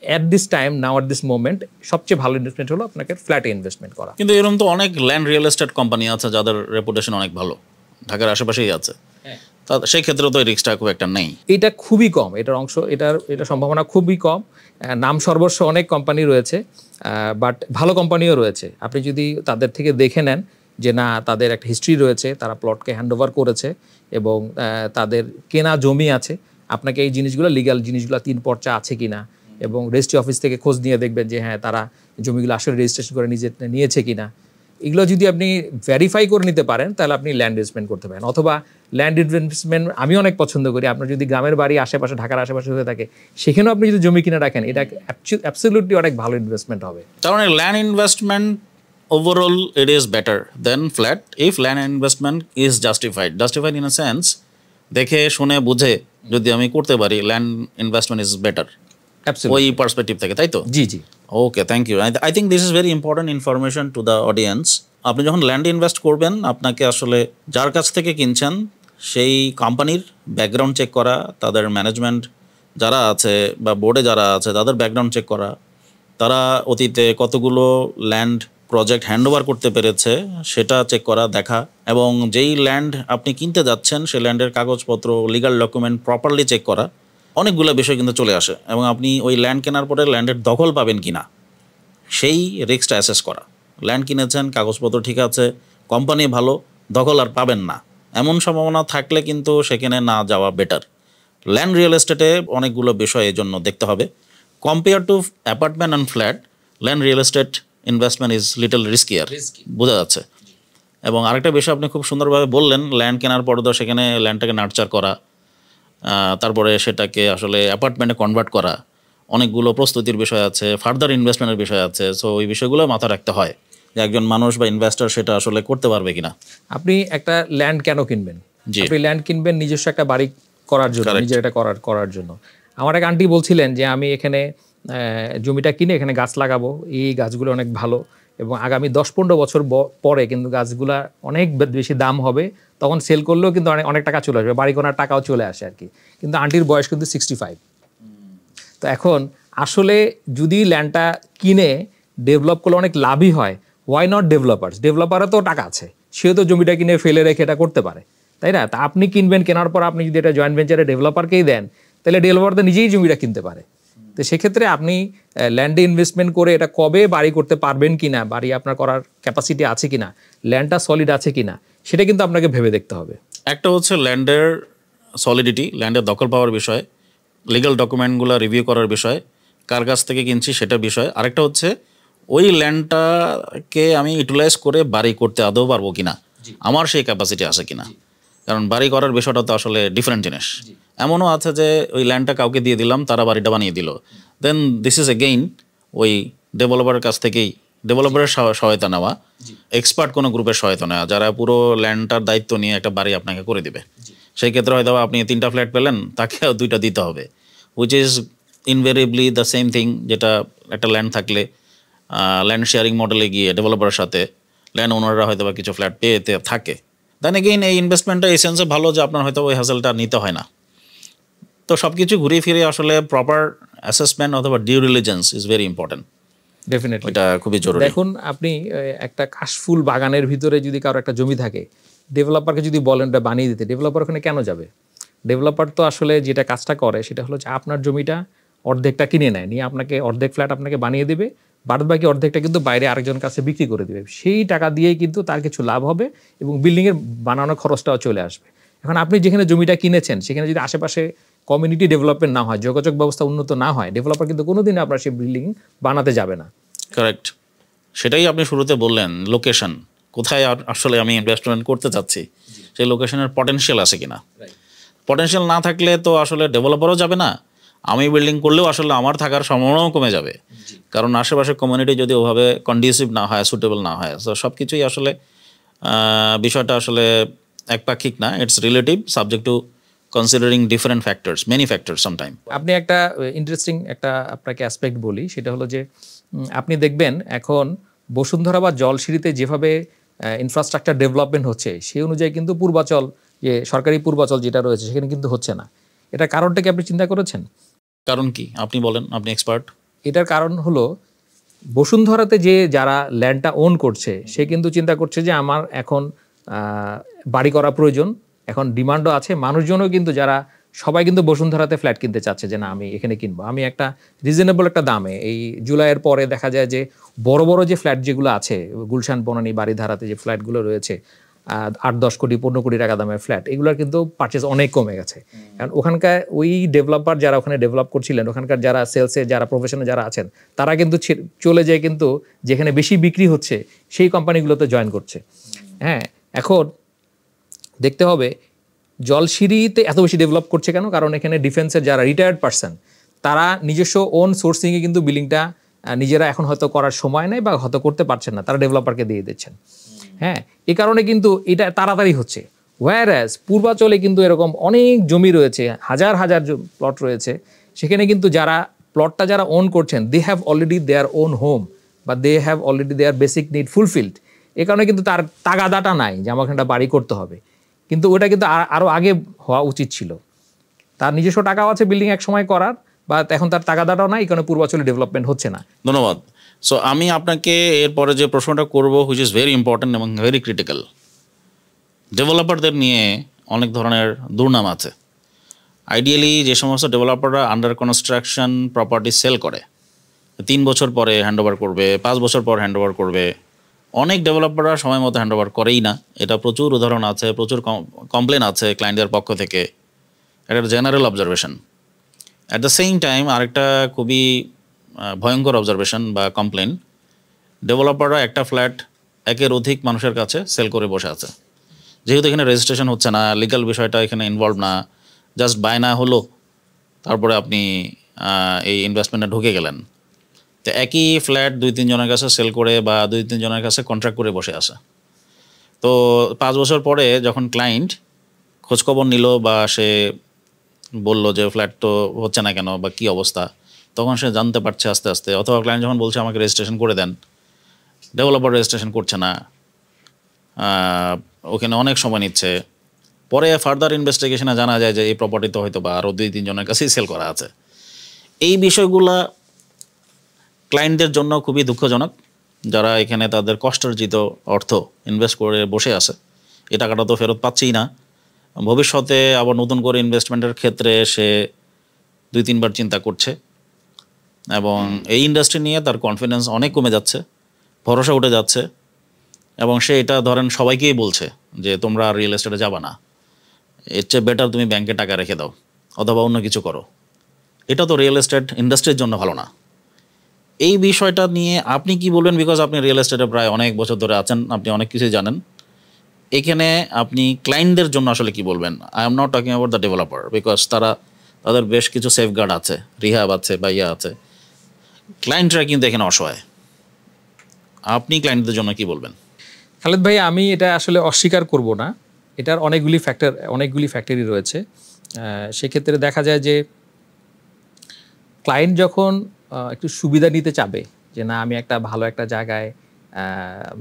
at this time, now at this moment সবচেয়ে ভালো ইনভেস্টমেন্ট হলো আপনাকে ফ্ল্যাটে ইনভেস্টমেন্ট করা। কিন্তু এরকম তো অনেক ল্যান্ড রিয়েল এস্টেট কোম্পানি আছে যাদের রেপুটেশন অনেক ভালো, ঢাকার আশেপাশেই আছে, সেই ক্ষেত্রে তো এই রিস্কটা খুব একটা নেই। এটা খুবই কম, এটার অংশ, এটা সম্ভাবনা খুবই কম। নাম সর্বস্ব অনেক কোম্পানি রয়েছে, বাট ভালো কোম্পানিও রয়েছে। আপনি যদি তাদের থেকে দেখে নেন যে না, তাদের একটা হিস্ট্রি রয়েছে, তারা প্লটকে হ্যান্ডওভার করেছে এবং তাদের কেনা জমি আছে, আপনাকে এই জিনিসগুলো লিগ্যাল জিনিসগুলো 3 পর্চা আছে কিনা, এবং রেজিস্ট্রি অফিস থেকে খোঁজ নিয়ে দেখবেন যে হ্যাঁ তারা জমিগুলো আসলে রেজিস্ট্রেশন করে নিয়েছে কিনা। এগুলো যদি আপনি ভেরিফাই করে নিতে পারেন তাহলে আপনি ল্যান্ড ইনভেস্টমেন্ট করতে পারেন। অথবা ল্যান্ড ইনভেস্টমেন্ট আমি অনেক পছন্দ করি, আপনার যদি গ্রামের বাড়ি আশেপাশে, ঢাকার আশেপাশে হয়ে থাকে, সেখানেও আপনি যদি জমি কিনে রাখেন, এটা অ্যাবসলিউটলি অনেক ভালো ইনভেস্টমেন্ট হবে। তার মানে land investment overall it is better than flat if land investment is justified in a sense, দেখে শুনে বুঝে যদি আমি করতে পারি, ল্যান্ড ইনভেস্টমেন্ট ইজ বেটার ওই পার্সপেক্টিভ থেকে, তাই তো? জি জি, okay, thank you. I think this is very important information to the audience. আপনি যখন ল্যান্ড ইনভেস্ট করবেন, আপনাকে আসলে যার কাছ থেকে কিনছেন সেই কোম্পানির ব্যাকগ্রাউন্ড চেক করা, তাদের ম্যানেজমেন্ট যারা আছে বা বোর্ডে যারা আছে তাদের ব্যাকগ্রাউন্ড চেক করা, তারা অতীতে কতগুলো ল্যান্ড প্রজেক্ট হ্যান্ডওভার করতে পেরেছে সেটা চেক করা, দেখা, এবং যেই ল্যান্ড আপনি কিনতে যাচ্ছেন সেই ল্যান্ডের কাগজপত্র, লিগাল ডকুমেন্ট প্রপারলি চেক করা, অনেকগুলো বিষয় কিন্তু চলে আসে। এবং আপনি ওই ল্যান্ড কেনার পরে ল্যান্ডের দখল পাবেন কি না সেই রিস্কটা অ্যাসেস করা। ল্যান্ড কিনেছেন, কাগজপত্র ঠিক আছে, কোম্পানি ভালো, দখল আর পাবেন না, এমন সম্ভাবনা থাকলে কিন্তু সেখানে না যাওয়া বেটার। ল্যান্ড রিয়েল এস্টেটে অনেকগুলো বিষয় এই জন্য দেখতে হবে। Compare to apartment and flat, land real estate investment is little রিস্কিয়ার, বোঝা যাচ্ছে। এবং আরেকটা বিষয় আপনি খুব সুন্দরভাবে বললেন, ল্যান্ড কেনার পরে তো সেখানে ল্যান্ডটাকে নার্চার করা, তারপরে সেটাকে আসলে অ্যাপার্টমেন্টে কনভার্ট করা, অনেকগুলো প্রস্তুতির বিষয় আছে, ফার্দার ইনভেস্টমেন্টের বিষয় আছে। সো ওই বিষয়গুলো মাথায় রাখতে হয় যে একজন মানুষ বা ইনভেস্টর সেটা আসলে করতে পারবে কিনা। আপনি একটা ল্যান্ড কেন কিনবেন? আপনি ল্যান্ড কিনবেন নিজস্ব একটা বাড়ি করার জন্য, নিজের এটা করার জন্য। আমার এক আন্টি বলছিলেন যে আমি এখানে জমিটা কিনে এখানে গাছ লাগাবো, এই গাছগুলো অনেক ভালো এবং আগামী 10-15 বছর পরে কিন্তু গাছগুলা অনেক বেশি দাম হবে, তখন সেল করলেও কিন্তু অনেক টাকা চলে আসবে, বাড়ি কেনার টাকাও চলে আসে আর কি। কিন্তু আন্টির বয়স কিন্তু 65। তো এখন আসলে যদি ল্যান্ডটা কিনে ডেভেলপ করলে অনেক লাভই হয়, ওয়াই নট ডেভেলপার্স? ডেভেলপারও তো টাকা আছে, সেও তো জমিটা কিনে ফেলে রেখে এটা করতে পারে, তাই না? তা আপনি কিনবেন, কেনার পর আপনি যদি এটা জয়েন্ট ভেঞ্চারে ডেভেলপারকেই দেন, তাহলে ডেভেলপার তো নিজেই জমিটা কিনতে পারে। তো সেক্ষেত্রে আপনি ল্যান্ডে ইনভেস্টমেন্ট করে এটা কবে বাড়ি করতে পারবেন কিনা, বাড়ি আপনার করার ক্যাপাসিটি আছে কিনা, ল্যান্ডটা সলিড আছে কিনা, সেটা কিন্তু আপনাকে ভেবে দেখতে হবে। একটা হচ্ছে ল্যান্ডের সলিডিটি, ল্যান্ডের দখল পাওয়ার বিষয়, লিগ্যাল ডকুমেন্টগুলো রিভিউ করার বিষয়, কার কাছ থেকে কিনছি সেটা বিষয়। আরেকটা হচ্ছে ওই ল্যান্ডটাকে আমি ইউটিলাইজ করে বাড়ি করতে আদৌ পারবো কিনা, আমার সেই ক্যাপাসিটি আছে কিনা। কারণ বাড়ি করার বিষয়টা তো আসলে ডিফারেন্ট জিনিস। এমনও আছে যে ওই ল্যান্ডটা কাউকে দিয়ে দিলাম, তারা বাড়িটা বানিয়ে দিল, দেন দিস ইজ এগেইন ওই ডেভেলপারের কাছ থেকেই ডেভেলপারের সহায়তা নেওয়া, এক্সপার্ট কোনো গ্রুপের সহায়তা নেওয়া, যারা পুরো ল্যান্ডটার দায়িত্ব নিয়ে একটা বাড়ি আপনাকে করে দিবে। সেই ক্ষেত্রে হয়তো আপনি 3টা ফ্ল্যাট পেলেন, তাকেও 2টা দিতে হবে, which is invariably the same thing. যেটা একটা ল্যান্ড থাকলে ল্যান্ড শেয়ারিং মডেলে গিয়ে ডেভেলপারের সাথে ল্যান্ড ওনাররা হয়তো বা কিছু ফ্ল্যাট পেতে থাকে। দেন এগেইন এই ইনভেস্টমেন্টটা এই সেন্সে ভালো যে আপনার হয়তো ওই হ্যাসেলটা নিতে হয় না। তো সব কিছু ঘুরে ফিরে আসলে প্রপার অ্যাসেসমেন্ট অথবা due diligence is very important. Definitely এটা খুবই জরুরি। দেখুন, আপনি একটা কাশফুল বাগানের ভিতরে যদি কারো একটা জমি থাকে, ডেভেলপারকে যদি বলেন এটা বানিয়ে দিতে, ডেভেলপার ওখানে কেন যাবে? ডেভেলপার তো আসলে যেটা কাজটা করে সেটা হলো যে আপনার জমিটা অর্ধেকটা কিনে নেয়, নিয়ে আপনাকে অর্ধেক ফ্ল্যাট আপনাকে বানিয়ে দেবে, বাদ বাকি অর্ধেকটা কিন্তু বাইরে আরেকজনের কাছে বিক্রি করে দেবে। সেই টাকা দিয়েই কিন্তু তার কিছু লাভ হবে এবং বিল্ডিংয়ের বানানোর খরচটাও চলে আসবে। এখন আপনি যেখানে জমিটা কিনেছেন সেখানে যদি আশেপাশে কমিউনিটি ডেভেলপমেন্ট না হয়, যোগাযোগ ব্যবস্থা উন্নত না হয়, ডেভেলপার কিন্তু কোনোদিন আপনার সেই বিল্ডিং বানাতে যাবে না। কারেক্ট, সেটাই আপনি শুরুতে বললেন, লোকেশন কোথায় আসলে আমি ইনভেস্টমেন্ট করতে চাচ্ছি, সেই লোকেশনের পটেনশিয়াল আছে কিনা। পটেনশিয়াল না থাকলে তো আসলে ডেভেলপারও যাবে না, আমি বিল্ডিং করলেও আসলে আমার থাকার সম্ভাবনাও কমে যাবে। কারণ আশেপাশে কমিউনিটি যদি ওভাবে কন্ডিউসিভ না হয়, সুটেবল না হয়, তো সব কিছুই আসলে বিষয়টা আসলে একপাক্ষিক না, it's relative, subject to considering different factors, many factors sometime. আপনি একটা ইন্টারেস্টিং একটা আপনাকে অ্যাসপেক্ট বলি, সেটা হলো যে আপনি দেখবেন এখন বসুন্ধরা বা জলসিঁড়িতে যেভাবে ইনফ্রাস্ট্রাকচার ডেভেলপমেন্ট হচ্ছে সেই অনুযায়ী কিন্তু পূর্বাচল, যে সরকারি পূর্বাচল যেটা রয়েছে সেখানে কিন্তু হচ্ছে না। এটার কারণটা কি আপনি চিন্তা করেছেন? কারণ কি আপনি বলেন, আপনি এক্সপার্ট। এটার কারণ হলো বসুন্ধরাতে যে যারা ল্যান্ডটা ওন করছে সে কিন্তু চিন্তা করছে যে আমার এখন বাড়ি করা প্রয়োজন, এখন ডিমান্ডও আছে, মানুষজনও কিন্তু যারা সবাই কিন্তু বসুন্ধরাতে ফ্ল্যাট কিনতে চাচ্ছে যে না আমি এখানে কিনবো, আমি একটা রিজনেবল একটা দামে। এই জুলাইয়ের পরে দেখা যায় যে বড় বড় যে ফ্ল্যাট যেগুলো আছে, গুলশান বনানী বাড়িধারাতে যে ফ্ল্যাটগুলো রয়েছে, 8-10 কোটি 15 কোটি টাকা দামের ফ্ল্যাট, এগুলোর কিন্তু পারচেজ অনেক কমে গেছে। কারণ ওখানকার ওই ডেভেলপার যারা ওখানে ডেভেলপ করছিলেন, ওখানকার যারা সেলসে যারা প্রফেশনে যারা আছেন, তারা কিন্তু চলে যায় কিন্তু যেখানে বেশি বিক্রি হচ্ছে সেই কোম্পানিগুলোতে জয়েন করছে। হ্যাঁ, এখন দেখতে হবে জলসিঁড়িতে এত বেশি ডেভেলপ করছে কেন? কারণ এখানে ডিফেন্সের যারা রিটায়ার্ড পার্সন, তারা নিজস্ব ওন সোর্সিংয়ে কিন্তু বিল্ডিংটা নিজেরা এখন হয়তো করার সময় নেই বা হয়তো করতে পারছেন না, তারা ডেভেলপারকে দিয়ে দিচ্ছেন। হ্যাঁ, এই কারণে কিন্তু এটা তাড়াতাড়ি হচ্ছে। ওয়্যারঅ্যাজ পূর্বাচলে কিন্তু এরকম অনেক জমি রয়েছে, হাজার হাজার প্লট রয়েছে, সেখানে কিন্তু যারা প্লটটা যারা ওন করছেন, they have already their own home বা they have already their basic need fulfilled. এ কারণে কিন্তু তার তাগাদাটা নাই যে আমার এখানটা বাড়ি করতে হবে, কিন্তু ওটা কিন্তু আরও আগে হওয়া উচিত ছিল। তার নিজস্ব টাকাও আছে বিল্ডিং এক সময় করার, বা এখন তার তাগাদাটাও নাই, এই কারণে পূর্বাচলে ডেভেলপমেন্ট হচ্ছে না। ধন্যবাদ। সো আমি আপনাকে এরপরে যে প্রশ্নটা করব, হুইচ ইজ ভেরি ইম্পর্ট্যান্ট এবং ভেরি ক্রিটিক্যাল। ডেভেলপারদের নিয়ে অনেক ধরনের দুর্নাম আছে। আইডিয়ালি যে সমস্ত ডেভেলপাররা আন্ডার কনস্ট্রাকশন প্রপার্টি সেল করে 3 বছর পরে হ্যান্ডওভার করবে, 5 বছর পর হ্যান্ডওভার করবে, অনেক ডেভেলপাররা সময় মতো হ্যান্ডওভার করেই না। এটা প্রচুর উদাহরণ আছে, প্রচুর কমপ্লেন আছে ক্লায়েন্টদের পক্ষ থেকে। এটা general observation. At the same time আরেকটা খুবই ভয়ঙ্কর অবজারভেশন বা কমপ্লেন, ডেভেলপাররা একটা ফ্ল্যাট একের অধিক মানুষের কাছে সেল করে বসে আছে। যেহেতু এখানে রেজিস্ট্রেশন হচ্ছে না, লিগাল বিষয়টা এখানে ইনভলভ না, জাস্ট বায়না হলো, তারপরে আপনি এই ইনভেস্টমেন্টে ঢুকে গেলেন। তো একই ফ্ল্যাট 2-3 জনের কাছে সেল করে বা 2-3 জনের কাছে কন্ট্রাক্ট করে বসে আসে। তো 5 বছর পরে যখন ক্লায়েন্ট খোঁজখবর নিল বা সে বলল যে ফ্ল্যাট তো হচ্ছে না কেন বা কী অবস্থা, তখন সে জানতে পারছে আস্তে আস্তে, অথবা ক্লায়েন্ট যখন বলছে আমাকে রেজিস্ট্রেশন করে দেন, ডেভেলপার রেজিস্ট্রেশন করছে না, ওখানে অনেক সময় নিচ্ছে। পরে ফার্দার ইনভেস্টিগেশনে জানা যায় যে এই প্রপার্টি তো হয়তো বা আরও 2-3 জনের কাছেই সেল করা আছে। এই বিষয়গুলা ক্লায়েন্টদের জন্য খুবই দুঃখজনক, যারা এখানে তাদের কষ্টার্জিত অর্থ ইনভেস্ট করে বসে আছে, এই টাকাটা তো ফেরত পাচ্ছেই না। ভবিষ্যতে আবার নতুন করে ইনভেস্টমেন্টের ক্ষেত্রে সে 2-3 বার চিন্তা করছে এবং এই ইন্ডাস্ট্রি নিয়ে তার কনফিডেন্স অনেক কমে যাচ্ছে, ভরসা উঠে যাচ্ছে এবং সে এটা ধরেন সবাইকেই বলছে যে তোমরা আর রিয়েল এস্টেটে যাবা না, এর চেয়ে বেটার তুমি ব্যাংকে টাকা রেখে দাও অথবা অন্য কিছু করো। এটা তো রিয়েল এস্টেট ইন্ডাস্ট্রির জন্য ভালো না। এই বিষয়টা নিয়ে আপনি কি বলবেন? বিকজ আপনি রিয়েল এস্টেটে প্রায় অনেক বছর ধরে আছেন, আপনি অনেক কিছুই জানেন। এখানে আপনি ক্লায়েন্টদের জন্য আসলে কি বলবেন? I am not talking about the developer, because তাদের বেশ কিছু সেফগার্ড আছে, রিহাব আছে বা ইয়া আছে। ক্লায়েন্টরা কিন্তু এখানে অসহায়। আপনি ক্লায়েন্টদের জন্য কি বলবেন? খালেদ ভাই, আমি এটা আসলে অস্বীকার করব না। এটার অনেকগুলি ফ্যাক্টরি রয়েছে। সেক্ষেত্রে দেখা যায় যে ক্লায়েন্ট যখন একটু সুবিধা নিতে চাবে, যে না আমি একটা ভালো একটা জায়গায়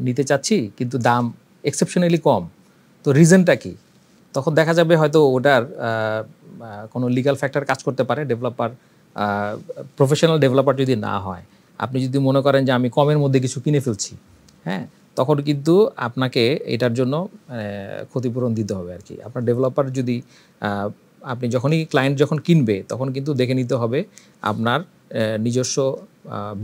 নিতে চাচ্ছি কিন্তু দাম এক্সেপশনালি কম, তো রিজনটা কি? তখন দেখা যাবে হয়তো ওটার কোনো লিগ্যাল ফ্যাক্টর কাজ করতে পারে। ডেভেলপার, প্রফেশনাল ডেভেলপার যদি না হয়, আপনি যদি মনে করেন যে আমি কমের মধ্যে কিছু কিনে ফেলছি, হ্যাঁ, তখন কিন্তু আপনাকে এটার জন্য ক্ষতিপূরণ দিতে হবে আর কি। আপনার ডেভেলপার যদি আপনি ক্লায়েন্ট যখন কিনবে তখন কিন্তু দেখে নিতে হবে আপনার নিজস্ব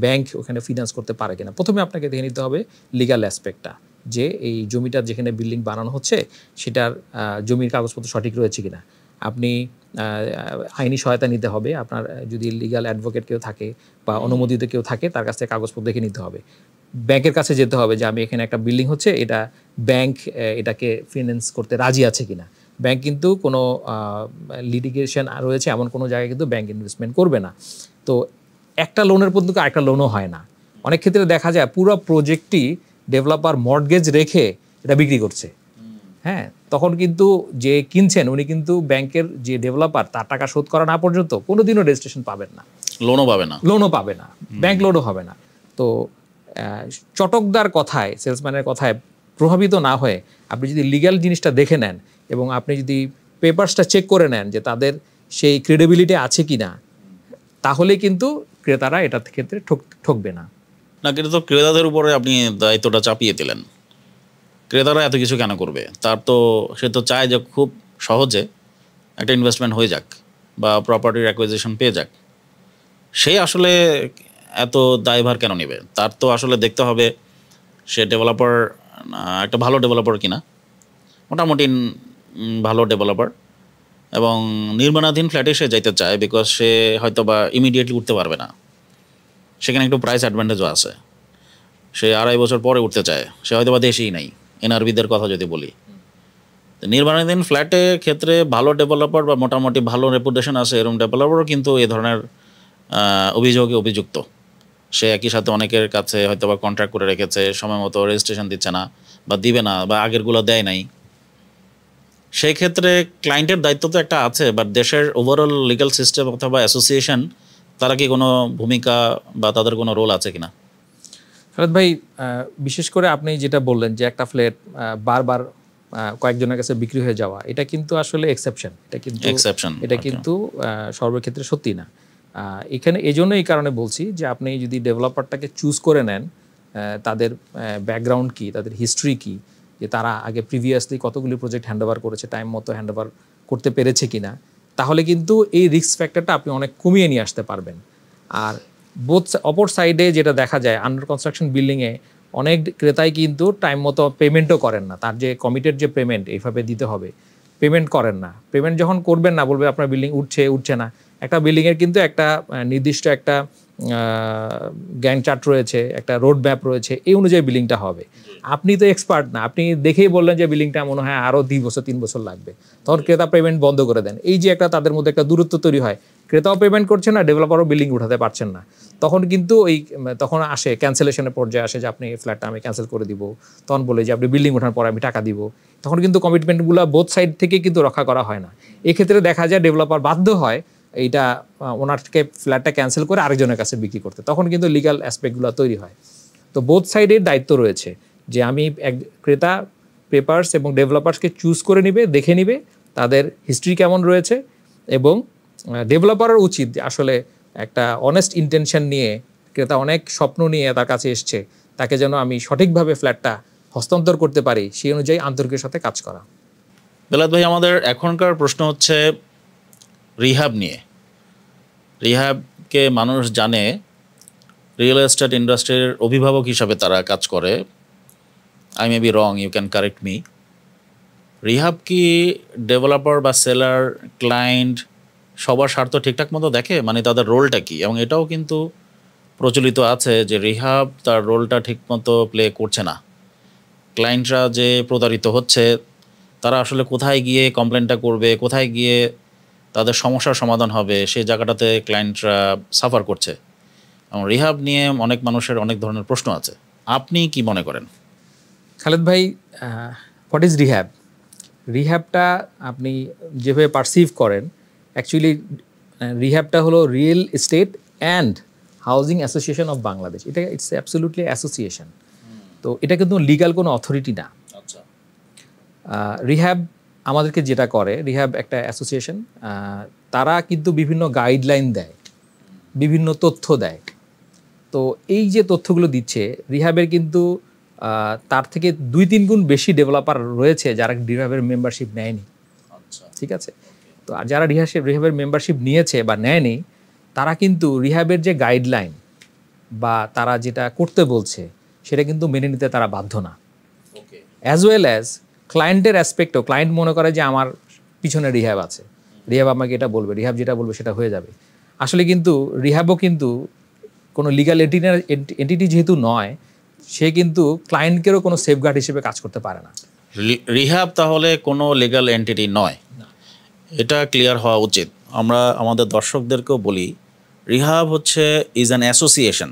ব্যাংক ওখানে ফিনান্স করতে পারে কিনা। প্রথমে আপনাকে দেখে নিতে হবে লিগ্যাল অ্যাসপেক্টটা, যে এই জমিটার যেখানে বিল্ডিং বানানো হচ্ছে সেটার জমির কাগজপত্র সঠিক রয়েছে কিনা। আপনি আইনি সহায়তা নিতে হবে। আপনার যদি লিগ্যাল অ্যাডভোকেট কেউ থাকে বা অনুমোদিত কেউ থাকে, তার কাছ থেকে কাগজপত্র দেখে নিতে হবে। ব্যাংকের কাছে যেতে হবে যে আমি এখানে একটা বিল্ডিং হচ্ছে, এটা ব্যাংক এটাকে ফিনান্স করতে রাজি আছে কিনা। ব্যাংক কিন্তু কোনো লিটিগেশন রয়েছে এমন কোনো জায়গায় কিন্তু ব্যাংক ইনভেস্টমেন্ট করবে না। তো একটা লোনের পর্যন্ত আরেকটা লোনও হয় না। অনেক ক্ষেত্রে দেখা যায় পুরো প্রজেক্টটি ডেভেলপার মর্টগেজ রেখে এটা বিক্রি করছে, হ্যাঁ, তখন কিন্তু যে কিনছেন উনি কিন্তু ব্যাংকের যে ডেভেলপার তার টাকা শোধ করা না পর্যন্ত কোনোদিনও রেজিস্ট্রেশন পাবেন না, লোনও পাবে না, ব্যাংক লোনও হবে না। তো চটকদার কথায়, সেলসম্যানের কথায় প্রভাবিত না হয়ে আপনি যদি লিগ্যাল জিনিসটা দেখে নেন এবং আপনি যদি পেপারসটা চেক করে নেন যে তাদের সেই ক্রেডিবিলিটি আছে কি না, তাহলে কিন্তু ক্রেতারা এটার ক্ষেত্রে ঠকবে না। না, কিন্তু তো ক্রেতাদের উপরে আপনি দায়িত্বটা চাপিয়ে দিলেন। ক্রেতারা এত কিছু কেন করবে? সে তো চায় যে খুব সহজে একটা ইনভেস্টমেন্ট হয়ে যাক বা প্রপার্টির অ্যাকুইজিশন পেয়ে যাক। সে আসলে এত দায়ভার কেন নেবে? তার তো আসলে দেখতে হবে সে ডেভেলপার, একটা ভালো ডেভেলপার কিনা, মোটামুটি ভালো ডেভেলপার, এবং নির্মাণাধীন ফ্ল্যাটে সে যাইতে চায়, বিকজ সে হয়তো বা ইমিডিয়েটলি উঠতে পারবে না, সেখানে একটু প্রাইস অ্যাডভান্টেজও আছে। সে 2.5 বছর পরে উঠতে চায়, সে হয়তো বা দেশেই নাই, এনআরবিদের কথা যদি বলি। নির্মাণাধীন ফ্ল্যাটের ক্ষেত্রে ভালো ডেভেলপার বা মোটামুটি ভালো রেপুটেশন আছে এরকম ডেভেলপারও কিন্তু এ ধরনের অভিযোগে অভিযুক্ত। সে একই সাথে অনেকের কাছে হয়তো বা কন্ট্রাক্ট করে রেখেছে, সময় মতো রেজিস্ট্রেশন দিচ্ছে না বা দিবে না বা আগেরগুলো দেয় নাই। সেই ক্ষেত্রে ক্লায়েন্টের দায়িত্ব তো একটা আছে, বাট দেশের ওভারঅল লিগ্যাল সিস্টেম অথবা অ্যাসোসিয়েশন, তারা কি কোনো ভূমিকা বা তাদের কোনো রোল আছে কিনা? খালেদ ভাই, বিশেষ করে আপনি যেটা বললেন যে একটা ফ্ল্যাট বারবার কয়েকজনের কাছে বিক্রি হয়ে যাওয়া, এটা কিন্তু আসলে এক্সেপশন। এটা কিন্তু সর্বক্ষেত্রে সত্যি না। এখানে এই কারণে বলছি যে আপনি যদি ডেভেলপারটাকে চুজ করে নেন, তাদের ব্যাকগ্রাউন্ড কি, তাদের হিস্ট্রি কি, যে তারা আগে প্রিভিয়াসলি কতগুলি প্রজেক্ট হ্যান্ডওভার করেছে, টাইম মতো হ্যান্ডওভার করতে পেরেছে কিনা, তাহলে কিন্তু এই রিস্ক ফ্যাক্টরটা আপনি অনেক কমিয়ে নিয়ে আসতে পারবেন। আর অপর সাইডে যেটা দেখা যায়, আন্ডার কনস্ট্রাকশন বিল্ডিংয়ে অনেক ক্রেতাই কিন্তু টাইম মতো পেমেন্টও করেন না। তার যে কমিটেড যে পেমেন্ট এইভাবে দিতে হবে, পেমেন্ট করেন না। পেমেন্ট যখন করবেন না, বলবে আপনার বিল্ডিং উঠছে না। একটা বিল্ডিংয়ের কিন্তু একটা নির্দিষ্ট একটা গ্যাং চার্ট রয়েছে, একটা রোড ম্যাপ রয়েছে, এই অনুযায়ী বিল্ডিংটা হবে। আপনি তো এক্সপার্ট না, আপনি দেখেই বললেন যে বিল্ডিংটা মনে হয় আরও 2 বছর 3 বছর লাগবে, তখন ক্রেতা পেমেন্ট বন্ধ করে দেন। এই যে একটা তাদের মধ্যে একটা দূরত্ব তৈরি হয়, ক্রেতাও পেমেন্ট করছে না, ডেভেলপারও বিল্ডিং উঠাতে পারছেন না। তখন আসে ক্যান্সেলেশনের পর্যায়ে আসে যে আপনি ফ্ল্যাটটা আমি ক্যান্সেল করে দিব। তখন বলে যে আপনি বিল্ডিং ওঠার পরে আমি টাকা দিব। তখন কিন্তু কমিটমেন্টগুলো বোথ সাইড থেকে কিন্তু রক্ষা করা হয় না। এক্ষেত্রে দেখা যায় ডেভেলপার বাধ্য হয় এইটা ওনারকে ফ্ল্যাটটা ক্যান্সেল করে আরেকজনের কাছে বিক্রি করতে। তখন কিন্তু লিগ্যাল অ্যাসপেক্টগুলো তৈরি হয়। তো বোথ সাইডের দায়িত্ব রয়েছে যে আমি ক্রেতা পেপারস এবং ডেভেলপার্সকে চুজ করে নিবে, দেখে নিবে তাদের হিস্ট্রি কেমন রয়েছে, এবং ডেভেলপারের উচিত আসলে একটা অনেস্ট ইন্টেনশন নিয়ে ক্রেতা অনেক স্বপ্ন নিয়ে তার কাছে এসছে, তাকে যেন আমি সঠিকভাবে ফ্ল্যাটটা হস্তান্তর করতে পারি, সেই অনুযায়ী আন্তরিকের সাথে কাজ করা। বেলাত ভাই, আমাদের এখনকার প্রশ্ন হচ্ছে রিহ্যাব নিয়ে। রিহ্যাবকে মানুষ জানে রিয়েল এস্টেট ইন্ডাস্ট্রির অভিভাবক হিসাবে তারা কাজ করে। I may be wrong, you can correct me. REHAB কি ডেভেলপার বা সেলার, ক্লায়েন্ট সবার স্বার্থ ঠিকঠাক মতো দেখে? মানে তাদের রোলটা কি? এবং এটাও কিন্তু প্রচলিত আছে যে রিহ্যাব তার রোলটা ঠিকমতো প্লে করছে না। ক্লায়েন্টরা যে প্রতারিত হচ্ছে, তারা আসলে কোথায় গিয়ে কমপ্লেনটা করবে, কোথায় গিয়ে তাদের সমস্যার সমাধান হবে, সেই জায়গাটাতে ক্লায়েন্টরা সাফার করছে। এবং রিহ্যাব নিয়ে অনেক মানুষের অনেক ধরনের প্রশ্ন আছে। আপনি কি মনে করেন? খালেদ ভাই, হোয়াট ইজ রিহ্যাব? রিহ্যাবটা আপনি যেভাবে পারসিভ করেন, অ্যাকচুয়ালি রিহ্যাবটা হলো real estate and housing association of Bangladesh. এটা ইটস অ্যাবসলিউটলি অ্যাসোসিয়েশন, তো এটা কিন্তু লিগাল কোনো অথরিটি না। আচ্ছা, রিহ্যাব আমাদেরকে যেটা করে, রিহ্যাব একটা অ্যাসোসিয়েশন, তারা কিন্তু বিভিন্ন গাইডলাইন দেয়, বিভিন্ন তথ্য দেয়। তো এই যে তথ্যগুলো দিচ্ছে, রিহ্যাবের কিন্তু তার থেকে 2-3 গুণ বেশি ডেভেলপার রয়েছে যারা রিহ্যাবের মেম্বারশিপ নেয়নি। আচ্ছা, ঠিক আছে, তো আর যারা রিহ্যাবের মেম্বারশিপ নিয়েছে বা নেয়নি, তারা কিন্তু রিহ্যাবের যে গাইডলাইন বা তারা যেটা করতে বলছে সেটা কিন্তু মেনে নিতে তারা বাধ্য না। ওকে, অ্যাজ ওয়েল অ্যাজ ক্লায়েন্টের অ্যাসপেক্টও, ক্লায়েন্ট মনে করে যে আমার পিছনে রিহ্যাব আছে, রিহ্যাব আমাকে এটা বলবে, রিহ্যাব যেটা বলবে সেটা হয়ে যাবে। আসলে কিন্তু রিহ্যাবও কিন্তু কোনো লিগাল এন্টিটি যেহেতু নয়, সে কিন্তু ক্লায়েন্টকেও কোনো সেফগার্ড হিসেবে কাজ করতে পারে না। রিহ্যাব তাহলে কোনো লিগ্যাল এন্টিটি নয়, এটা ক্লিয়ার হওয়া উচিত। আমরা আমাদের দর্শকদেরকেও বলি, রিহ্যাব হচ্ছে ইজ অ্যান অ্যাসোসিয়েশন,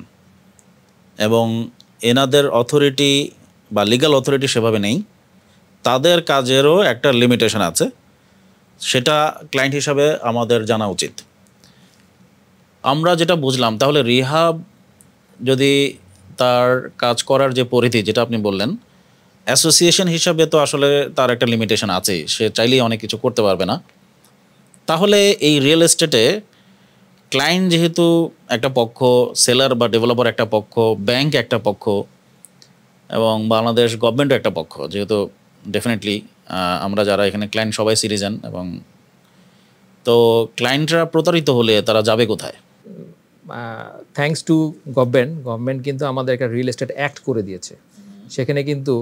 এবং এনাদের অথরিটি বা লিগ্যাল অথরিটি সেভাবে নেই। তাদের কাজেরও একটা লিমিটেশন আছে, সেটা ক্লায়েন্ট হিসাবে আমাদের জানা উচিত। আমরা যেটা বুঝলাম, তাহলে রিহ্যাব যদি তার কাজ করার যে পরিধি যেটা আপনি বললেন, অ্যাসোসিয়েশন হিসাবে তো আসলে তার একটা লিমিটেশন আছে, সে চাইলেই অনেক কিছু করতে পারবে না। তাহলে এই রিয়েল এস্টেটে ক্লায়েন্ট যেহেতু একটা পক্ষ, সেলার বা ডেভেলপার একটা পক্ষ, ব্যাংক একটা পক্ষ, এবং বাংলাদেশ গভর্নমেন্টও একটা পক্ষ, যেহেতু ডেফিনেটলি আমরা যারা এখানে ক্লায়েন্ট সবাই সিটিজেন, এবং তো ক্লায়েন্টরা প্রতারিত হলে তারা যাবে কোথায়? থ্যাঙ্কস টু গভর্নমেন্ট কিন্তু আমাদের একটা রিয়েল এস্টেট অ্যাক্ট করে দিয়েছে। সেখানে কিন্তু